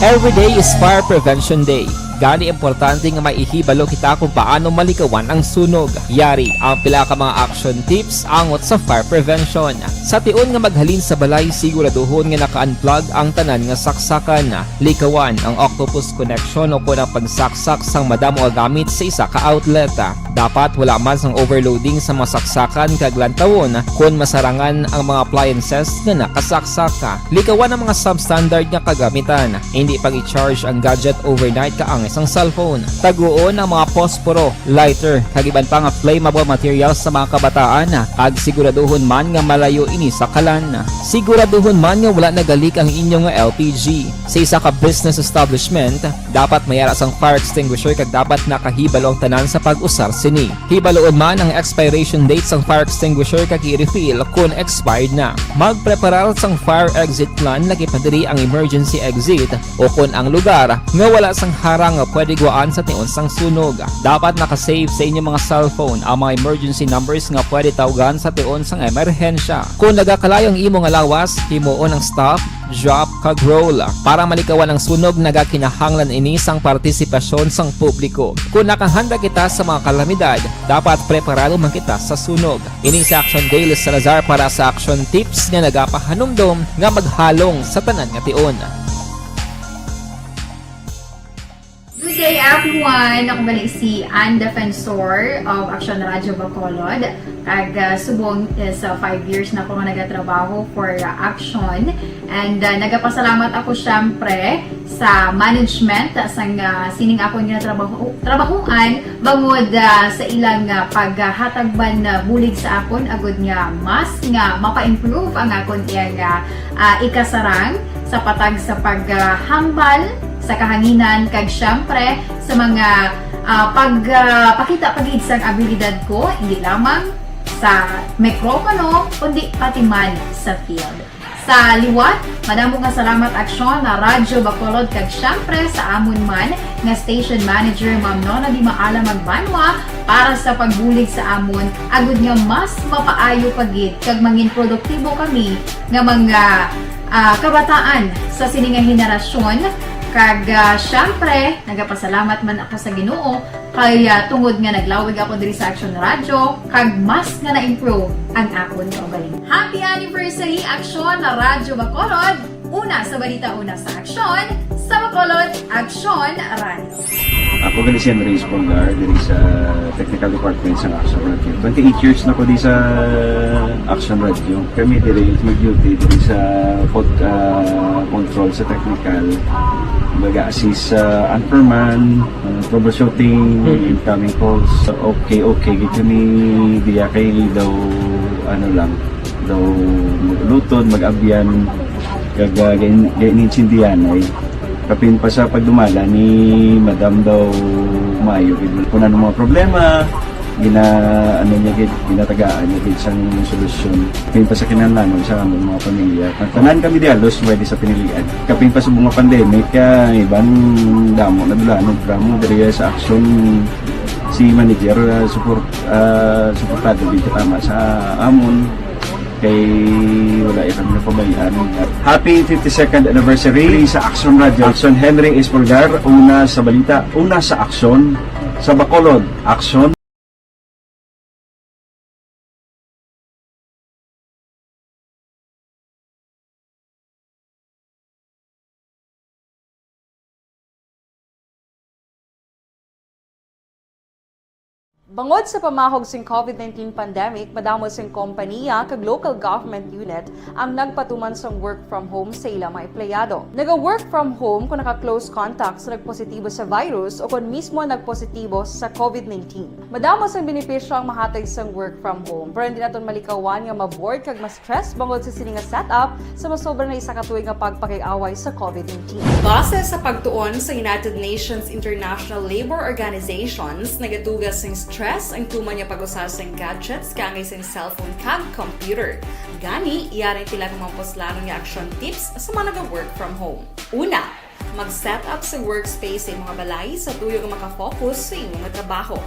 Every day is Fire Prevention Day. Gani importante nga maihibalo kita kung paano malikawan ang sunog. Yari ang pila ka mga action tips angot sa fire prevention. Sa tion nga maghalin sa balay, siguraduhon nga naka-unplug ang tanan nga saksakan. Likawan ang octopus connection o kung ang pagsaksak sang madamo nga gamit sa isa ka outlet. Dapat wala man sang overloading sa mga saksakan kag lantawon kung masarangan ang mga appliances nga nakasaksaka. Likawan ang mga substandard nga kagamitan. Hindi pag i-charge ang gadget overnight kaang isang cellphone. Taguon ang mga posporo, lighter, kag iban pa nga flammable materials sa mga kabataan. Kag siguraduhon man nga malayo ini sa kalan. Siguraduhon man nga wala nagalik ang inyong LPG. Sa isa ka business establishment, dapat mayara sang fire extinguisher kag dapat nakahibalo ang tanan sa pag-usar sini. Hibaloon man ang expiration date sang fire extinguisher kag i-refill kung expired na. Magpreparar sang fire exit plan lagi padiri ang emergency exit o kung ang lugar nga wala sang harang nga pwede guaan sa tion sang sunog. Dapat nakasave sa inyong mga cellphone ang mga emergency numbers nga pwede tawagan sa tion sang emerhensya. Kung nagakalayo ang imong lawas, himuon ang stop, drop kag roll para malikawan ang sunog. Nagakinahanglan ini sang partisipasyon sang publiko. Kung nakahanda kita sa mga kalamidad, dapat preparado man kita sa sunog. Ini sa Action Dale Salazar para sa Action Tips nga nagapahanumdom nga maghalong sa tanan nga tion. Good day everyone! Ako ba si Ann Defensor of Action Radyo Bacolod. Kag subong is 5 years na ako nga nagatrabaho for Action. And nagapasalamat ako syempre sa sa management sang sining ako nga trabahuan bangod sa ilang paghatagban na bulig sa akon agud nga mas nga mapa-improve ang akon iyang ikasarang sa patag sa paghambal sa kahanginan kag syempre sa mga pakita pagid sang abilidad ko hindi lamang sa mikropono kundi pati man sa field. Sa liwat, madamo nga salamat aksyon na Radyo Bacolod kag syempre sa amon man nga station manager Ma'am Nona Di Maala Magbanwa para sa pagbulig sa amon agud nga mas mapaayo pagid kag mangin produktibo kami nga mga kabataan sa sining nga henerasyon kag syempre nagapasalamat man ako sa Ginoo kay tungod nga naglawig ako diri sa Action Radio kag mas nga na-improve ang akon kaugalingon. Happy anniversary Action na Radyo Bacolod! Una sa balita, una sa aksyon, sa Bacolod, Action Radio. Ako gali si Andres Polgar diri sa Technical Department sa Action Radio. 28 years na ko di sa Action Radio. Kami diri mag-duty diri sa control sa technical. Mag-assist sa anchorman, troubleshooting, incoming calls. Okay, gitu ni diya kay daw daw maglutod, mag-abyan, ganinsindihan ay kapin pa sa pagdumala ni Madam daw Mayo. Kung ano mga problema, ginatagaan niya isang solusyon. Kapin pa sa kinalaman sa aming mga pamilya. Tanan kami dialos pwede sa pinilian. Kapin pa sa mga pandemic, ibang damo na dulanog dramo dari sa aksyon si manager suportado dito tama sa amon kay wala kami napabayaan. Happy 52nd anniversary sa Action Radio. Action Henry Espolgar, una sa balita, una sa aksyon sa Bacolod. Action. Bangod sa pamahog sing COVID-19 pandemic, madamo sing kompanya kag local government unit ang nagpatuman sang work from home sa ilang mga empleyado. Naga-work from home kung naka-close contact sa nagpositibo sa virus o kung mismo nagpositibo sa COVID-19. Madamo sang benepisyo ang mahatag sang work from home, pero hindi naton malikawan nga ma-bored kag ma-stress bangod sa sining nga setup sa masobra na isa ka tuig nga pagpakiaway sa COVID-19. Base sa pagtuon sa United Nations International Labour Organizations, nagatugas sing stress ang tuman niya pag-usas ng gadgets kangay sa cellphone kag computer. Gani, iyaring pila ng mga poslanong nga action tips sa mga nag-work from home. Una, mag-set up sa workspace sa mga balay sa tuyo nga makafocus sa inyong trabaho.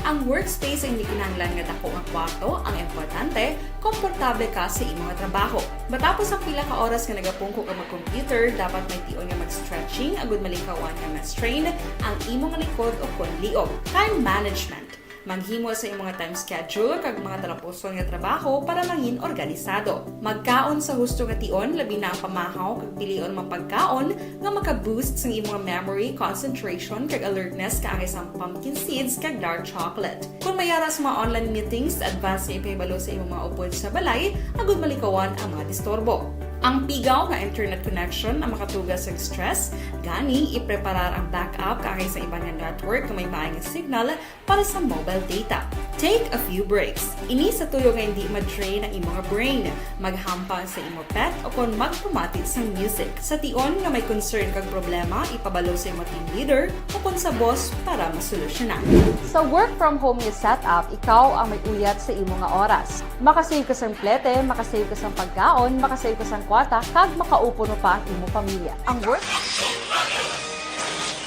Ang workspace ay hindi kinahanglan nga dako ang kwarto, ang importante, komportable ka sa imong trabaho. Matapos ang pila ka oras nga nagapungko ka mag-computer, dapat may tion nga mag-stretching agud malikawan nga ma-strain ang imong likod o konliog. Time management. Maghimo sa imong time schedule kag mga talapuson nga trabaho para mangin organisado. Magkaon sa husto nga tion labi na ang pamahaw kag pilion mga pagkaon nga maka-boost sa imong memory, concentration kag alertness kaangay sa pumpkin seeds kag dark chocolate. Kung mayaras mga online meetings, advance nga ipahibalo sa imong mga upod sa balay agud malikawan ang mga disturbo. Ang pigaw nga internet connection ang makatugas sa stress, gani ipreparar ang backup kaangay sa ibang network na may maayong signal para sa mobile data. Take a few breaks. Ini sa tuyo nga hindi ma-drain ang imong brain. Maghampang sa imong pet o kung magpumatid sa music. Sa tion nga may concern kag problema, ipabalo sa imong team leader o kung sa boss para masolusyonan. Sa work from home nga setup, ikaw ang may uyat sa imong nga oras. Makasave ka sa plete, makasave ka sa pagkaon, makasave ka sa kwarta, kag makaupo no pa ang imong pamilya. Ang work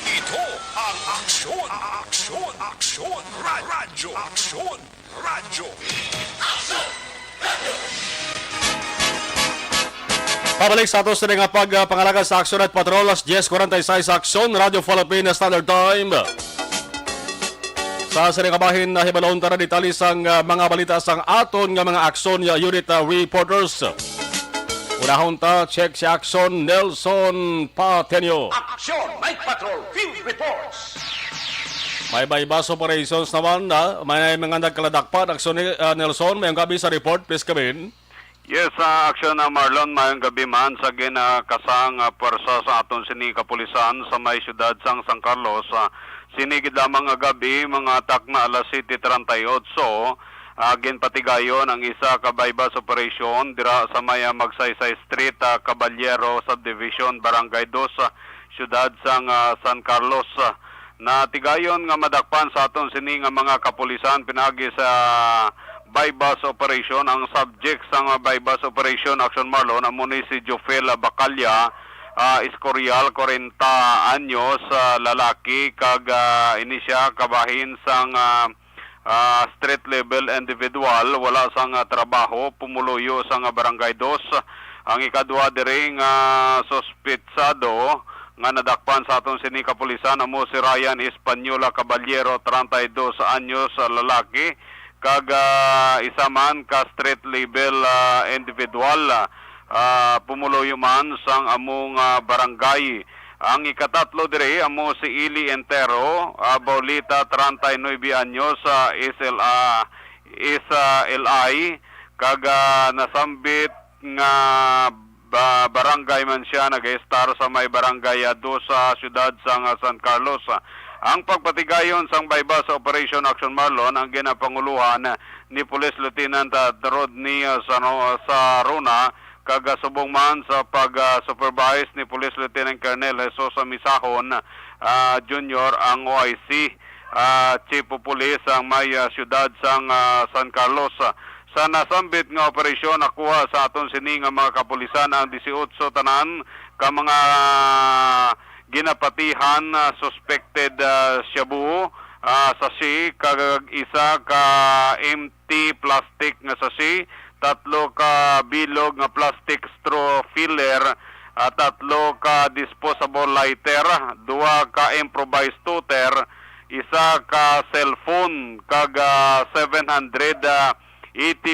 Ito ang Aksyon Radio. Aksyon Radio. Pabalik sa atos na nga pagpangalaga sa aksyon at patrolas 10:46 aksyon, Radio Philippines Standard Time. Sa sinikabahin na hibalon tara detalye sang mga balita sang aton nga mga aksyon unit reporters. Unahon ta, check si Aksyon Nelson Patenio. Aksyon Night Patrol Field Reports. May bus operations naman na may mga nagkaladakpan. Aksyon Nelson, may ang gabi sa report, please come in. Yes, aksyon na Marlon, mayong gabi man sa ginakasang pwersa sa aton sini kapulisan sa may syudad sang San Carlos. Sinigid lamang nga gabi, mga atak na alas 7:38, ginpatigayon ang isa ka bypass operation dira sa may Magsaysay Street, Caballero Subdivision, Barangay 2, syudad sang San Carlos. Natigayon nga madakpan sa aton sini nga mga kapulisan pinagi sa bypass operation. Ang subject sa bypass operation action Marlon amo ni si Jofel Bacalla, Escorial, 40 anyos, lalaki, kag ini siya kabahin sang street level individual, wala sang trabaho, pumuluyo sang barangay 2. Ang ikadwa diri nga sospetsado nga nadakpan sa aton sini kapulisan amo si Ryan Española Caballero, 32 anyos, lalaki, kag isa man ka street level individual, pumuloy man sang among barangay. Ang ikatatlo dire amo si Ili Entero, Baulita, 39 anyos, SLI, kag nasambit nga barangay man siya, nag-star sa may barangay 2 sa syudad sang San Carlos. Ang pagpatigayon sang bypass operation action Marlon ang ginapanguluhan ni Police Lieutenant Rodney Saruna, kag subong man sa pag-supervise ni Police Lieutenant Colonel Jesus Misahon Junior, ang OIC Chief of Police ang may syudad sang San Carlos. Sa nasambit nga operasyon, nakuha sa aton sini nga mga kapulisan ang 18 tanan ka mga ginapatihan suspected shabu sasi, kag isa ka empty plastic nga sasi, 3 ka bilog nga plastic straw filler, 3 ka disposable lighter, 2 ka improvised tutor, isa ka cellphone, kag 780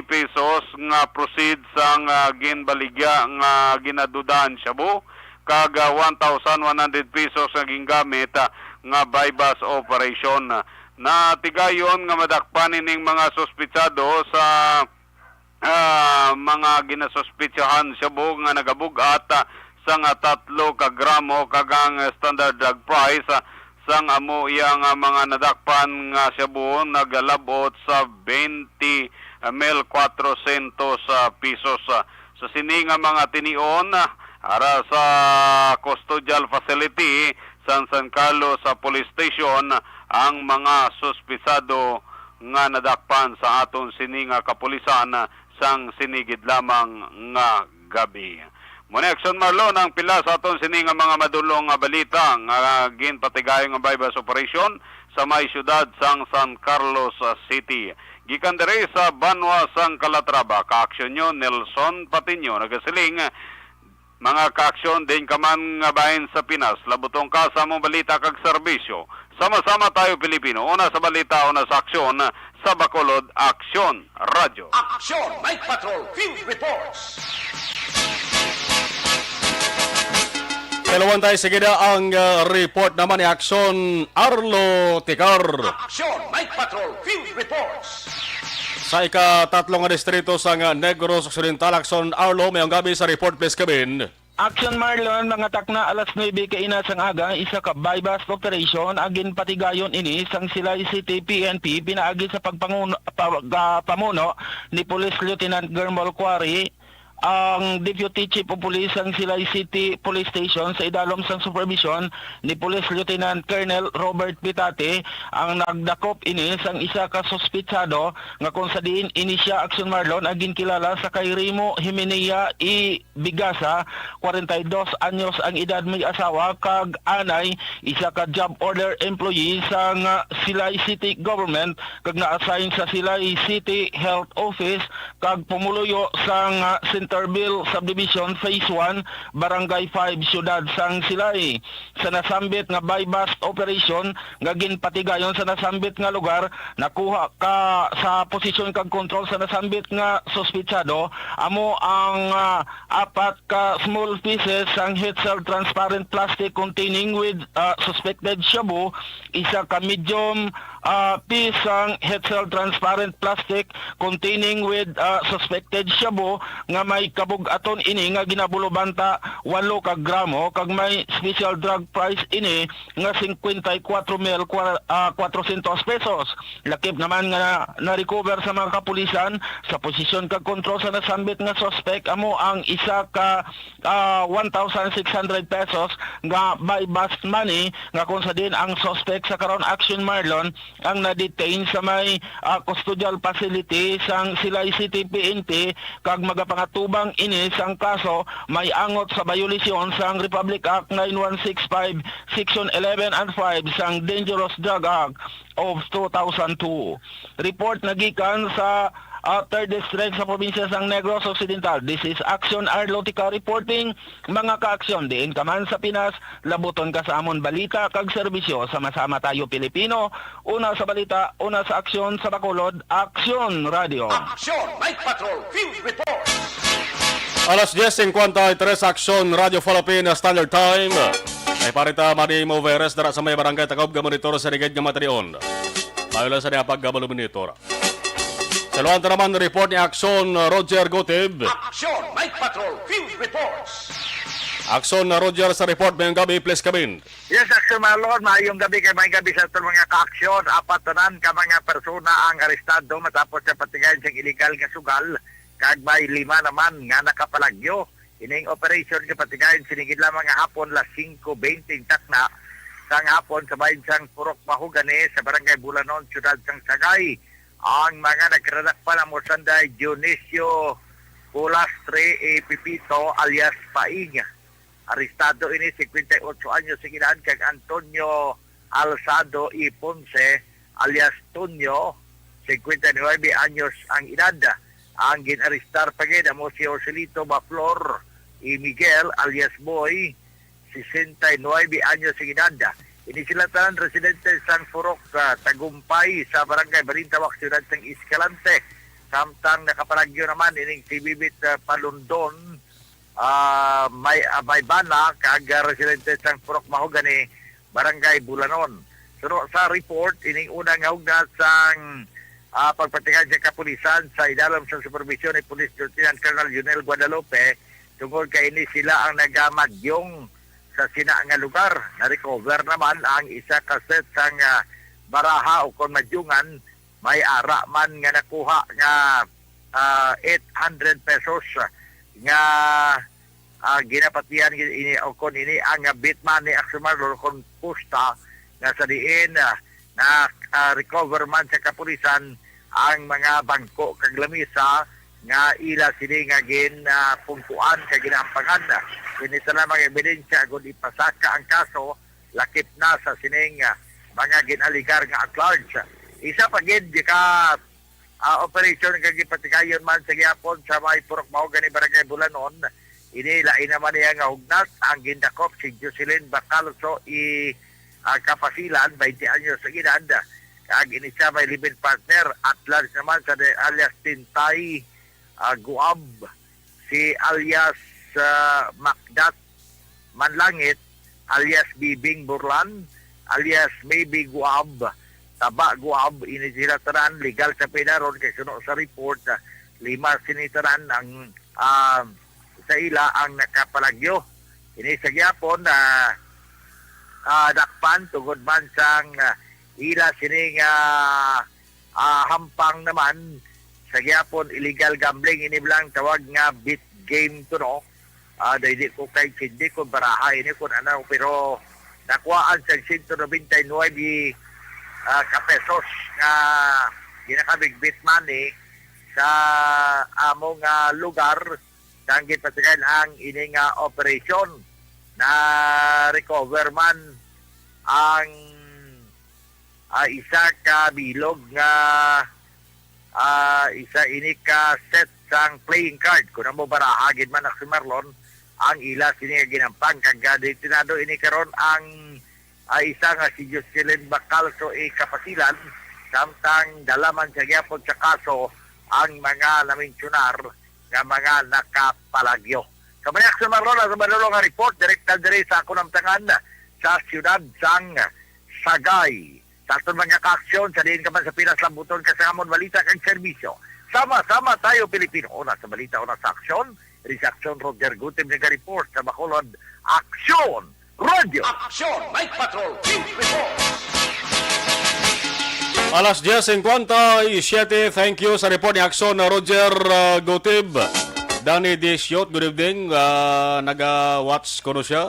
pesos nga proceeds sang ginbaligya nga ginadudahan shabu, kag 1,100 pesos nga gingamit nga bypass operation. Natigayon nga madakpan ining mga suspitsado sa mga ginasuspitsahan shabu nga nagabugat sang 3 ka gramo kag ang standard drug price sang amo iyang mga nadakpan nga shabu nagalabot sa 20,400 pesos. Sa sini nga mga tinion ara sa custodial facility San Carlos sa police station ang mga suspisado nga nadakpan sa aton sini nga kapulisan sang sinigid lamang nga gabi. Muna action Marlon ang pila sa aton sini nga mga madulong nga balita nga ginpatigayon nga bypass operation sa may syudad sang San Carlos City. Gikan diri sa Banwa sang Calatrava, ka-aksyon nyo Nelson Patiño, nagasiling mga ka-aksyon din kaman nga bahin sa Pinas, labutong ka sa mong balita kag serbisyo. Sama-sama tayo Pilipino, una sa balita, una sa aksyon, sa Bacolod Aksyon Radio. Aksyon! Night Patrol Field Reports! Kailawan tayo sige na ang report naman ni Aksyon Arlo Ticar. Aksyon! Night Patrol Field Reports! Sa ika-3 nga distrito sa Negros Occidental, Aksyon Arlo, mayong gabi sa report, please kabin. Action Marlon, mga takna alas 9 kaina sang aga, isa ka bypass operation agin patigayon ini sang Silay City PNP pinaagi sa pamuno ni Police Lieutenant Germol Quarry, ang Deputy Chief of Police ang Silay City Police Station sa idalom sang supervision ni Police Lieutenant Colonel Robert Pitate, ang nagdakop ini sang isa ka suspitsado nga kung sa diin ini siya Action Marlon agin kilala sa kay Rimo Himenea I Bigasa, 42 anyos ang edad, may asawa, kag anay isa ka job order employee sang Silay City Government kag na-assign sa Silay City Health Office kag pumuluyo sang Centerville Subdivision Phase 1, Barangay 5, Syudad sang Silay. Sa nasambit nga bypass operation nga ginpatigayon sa nasambit nga lugar, nakuha ka sa posisyon kag control sa nasambit nga suspitsado amo ang 4 ka small pieces sang heat-sealed transparent plastic containing with suspected shabu, isa ka medium piece ng Hetzel transparent plastic containing with suspected shabu nga may kabug-aton ini nga ginabulobanta 8 ka gramo kag may special drug price ini nga 54,400 pesos. Lakip naman nga na-recover sa mga kapulisan sa posisyon kag kontrol sa nasambit nga suspect amo ang isa ka 1,600 pesos nga by bust money nga kung sa din ang suspect sa karon action Marlon ang na-detain sa may custodial facility sang Silay City PNP kag magapangatubang ini sang kaso may angot sa violasyon sang Republic Act 9165 Section 11 and 5 sang Dangerous Drug Act of 2002. Report nagikan sa 3rd District sa probinsya sang Negros Occidental. This is Action Arlotica reporting. Mga ka-aksyon diin ka man sa Pinas, labuton ka sa amon balita kag serbisyo. Sama-sama tayo Pilipino. Una sa balita, una sa aksyon sa Bacolod, Action Radio. Action! Night Patrol! Field Report! Alas 10:53 Action Radio Philippine Standard Time. Ay parita Maria Moveres dara sa may barangay Tagob ga monitor sa rigid nga materion. Mayon sa niya paggamalo monitor. Sa luwan naman report ni Action Roger Gotib. Action! Night Patrol! Field Reports! Action Roger sa report ngayong gabi, please kabin. Yes, Action Marlon, maayong gabi kay may gabi sa itong mga ka-aksyon. Apat tanan ka mga persona ang arestado matapos sa patigayan sa illegal nga sugal. Kag may 5 naman nga nakapalagyo. Ining operation nga patigayan sinigid lamang nga hapon las 5:20 takna sang hapon sa bayan sang Purok Mahugani sa barangay Bulanon, siyudad sang Sagay. Ang mga nagkaradak pa na Mosanday Dionisio Pulastre e Pipito alias Paing. Arestado ini 58 anyos sa edad kag Antonio Alzado y Ponce alias Tonyo 59 anyos ang edad. Ang ginaristar pagid amo si Joselito Baflor y Miguel alias Boy 69 anyos sa edad. Ini sila tanan residente sang Purok Tagumpay sa barangay Balintawak, siyudad sang Escalante. Samtang nakapalagyo naman ining si Bibit Palundon may bana kag residente sang Purok Mahugani, barangay Bulanon. Pero sa report ining unang hugnat sang pagpatigan sa kapulisan sa idalom sa supervisyon ni Police Lieutenant Colonel Junel Guadalupe tungkol kay ini sila ang nagamagyong sa sina nga lugar. Na-recover naman ang isa ka set sang baraha o kon madyungan may ara man nga nakuha nga 800 pesos nga ginapatihan ini o kon ini ang bitman ni Aksumar kon pusta nga sa diin na recover man sa kapulisan ang mga bangko kag lamisa nga ila sini nga puntuan kag ginaampangan. Kini sa lamang ebidensya kung ipasaka ang kaso, lakip na sa sining mga ginaligar nga at large. Isa pa gid ka operation kag ipatigayon man sa gihapon sa may Purok Mahugani barangay Bulanon. Inilain naman niya nga hugnat ang gindakop si Jocelyn Bacalso i Kapasilan, 20 anyos sa edad. Kag ini siya may living partner at large naman sa alias Tintay Guab, si alias Macdat Manlangit, alias Bibing Burlan, alias Maybe Guab, Taba Guab, inisirataran legal sa pinaron kay suno sa report 5 sinitaran ang sa ila ang nakapalagyo. Ini sa gyapon na dakpan tungod man sang ila sining hampang naman sa gyapon illegal gambling ini bilang tawag nga bit game to no. Dahil ko kay hindi ko baraha ini kung ano pero nakuhaan sa 199 ka pesos nga ginakabigbit money sa among lugar kang gipatigan ang ini nga operation na recover man ang isa ka bilog nga isa ini ka set sang playing card kung mo barahagin man si Marlon ang ila sini ginampang kag destinado ini karon ang isa nga si Jocelyn Bacalso e Kapasilan samtang dalaman sa gyapon sa kaso ang mga naminsunar nga mga nakapalagyo. Kabayak sa Marlon sa Manolo nga report direkta dire sa ako ng tangan sa siyudad sang Sagay. Sa aton mga kaaksyon, sa diin ka man sa Pinas Lambuton, kasamon balita kang serbisyo. Sama-sama tayo Pilipino. Una sa balita, una sa aksyon. Iri sa aksyon, Roger Gutim nag-report sa Bacolod. Aksyon! Radio! Aksyon! Night Patrol! Field Report! Alas 10:57, thank you sa report ni Akson na Roger Gotib. Danny Desiot, good evening. Naga-watch ko na siya.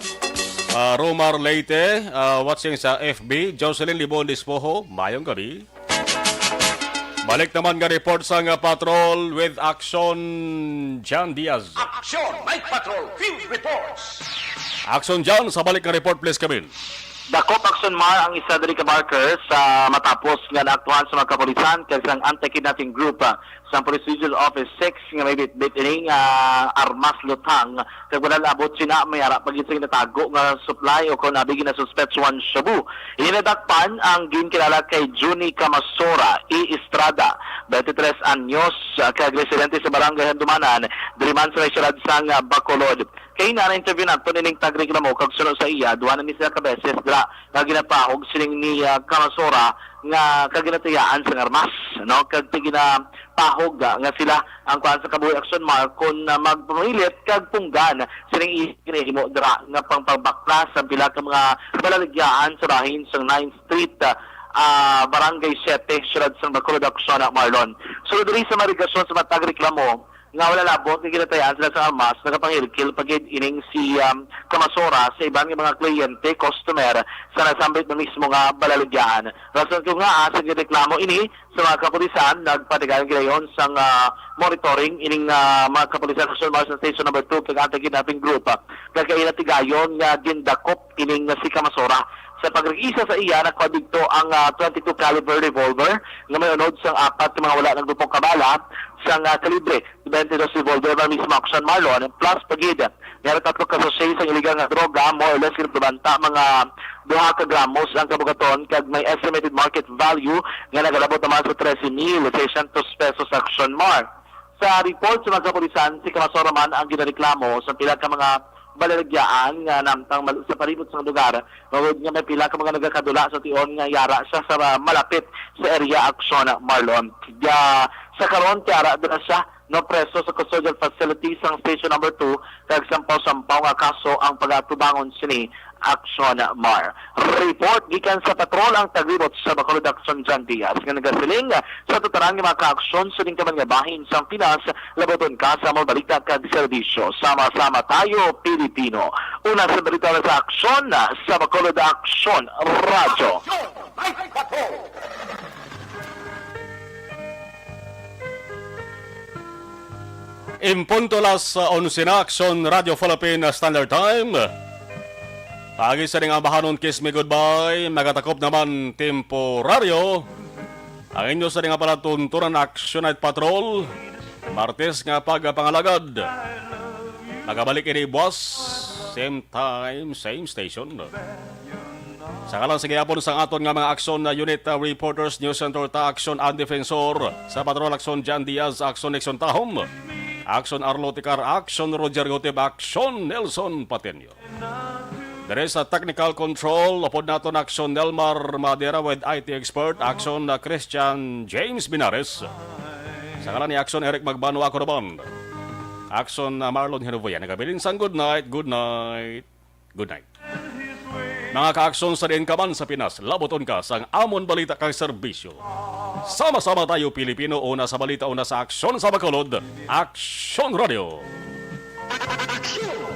Romar Leite, watching sa FB. Jocelyn Libon Dispoho, mayong gabi. Balik naman nga report sa patrol with Action John Diaz. Aksyon! Night Patrol! Field Reports! Action John, sa balik nga report please kami. Dakop Action Mar ang isa dari ka marker sa matapos nga naaktuhan sa mga kapulisan kay isang anti-kidnapping group sa Police Regional Office 6 nga may bit ining armas lutang kay wala labot sina may ara pagising natago nga supply o kung nabigi na suspect one shabu. Inadakpan ang ginkilala kay Juni Camasora E. Estrada, 23 anyos, kay residente sa Barangay Handumanan, diriman sa Raysyalad sang Bacolod. Kay na-interview nato nining tagreklamo kag sunod sa iya, duha na ni sila ka beses dra nga ginapahog sining ni Camasora nga kaginatayaan sa armas, no? Kag ginapahog nga sila ang kuan sa Kabuhi Action Mark kung magpamilit kag punggan sining ihimo dra nga pangpagbaklas sa pila ka mga balaligyaan sa bahin sa 9th Street Barangay 7, Siyudad San Bacolod, Action Marlon. So diri sa marigasyon sa matag reklamo nga wala labot nga ginatayaan sila sa armas nakapangilkil pagid ining si Camasora sa ibang mga kliyente, customer sa nasambit na mismo nga balaligyan. Rason ko nga sa reklamo ini sa mga kapulisan nagpatigayon gidayon sa monitoring ining mga kapulisan sa Marsan Station number 2 kag anti-kidnapping group. Kaya tigayon nga gindakop ining si Camasora. Sa pagregisa sa iya, nagpadugto ang 22 caliber revolver na may unod sang apat ng mga wala ng grupong kabala sang kalibre 22 revolver na mismo Action Marlon plus pagid meron tatlo kasosay sa iligal nga droga more or less kinabanta mga 2 ka gramos ang kabugaton kag may estimated market value nga nagalabot naman sa 13,600 pesos Action Mar. Sa report sa mga kapulisan, si Camasora man ang ginareklamo sa pila ka mga balaligyaan nga namtang sa palibot sa lugar. Mawag nga may pila ka mga nagakadula sa tion nga yara siya sa malapit sa area Action Marlon. Sa karon tiara doon siya no preso sa custodial facility sa station number 2 kag sampaw-sampaw nga kaso ang pagatubangon sini Action Mar. Report gikan sa patrol ang tagribot sa Bacolod Action John Diaz nga nagasiling sa tutarang nga mga ka-aksyon sa ning kaman nga bahin sa Pinas laboton ka sa mga balita kag serbisyo. Sama-sama tayo Pilipino. Una sa balita sa aksyon sa Bacolod Action Radio. Impunto las 11 na Action Radio Philippine Standard Time. Pagi sa ning abahanon kiss me goodbye. Magatakop naman temporaryo. Ang inyo sa ning palatuntunan Action Night Patrol. Martes nga pagpangalagad. Nagabalik ini boss. Same time, same station. Sa kalang sige apon sa aton nga mga aksyon na unit reporters, News Center ta Action and Defensor. Sa Patrol Action John Diaz, Action Nixon Tahom. Action Arlo Ticar, Action Roger Gotib, Action Nelson Patenio. There is a technical control upon naton Action Nelmar Madera with IT expert, Action Christian James Binares. Sa kalan ni Action Eric Magbano ako naman. Action Marlon Hinubuya. Nagabilin sang good night, good night, good night. Mga ka-aksyon sa diin ka man sa Pinas, laboton ka sang amon balita kang serbisyo. Sama-sama tayo Pilipino, una sa balita, una sa aksyon sa Bacolod, Action Radio. Aksyon!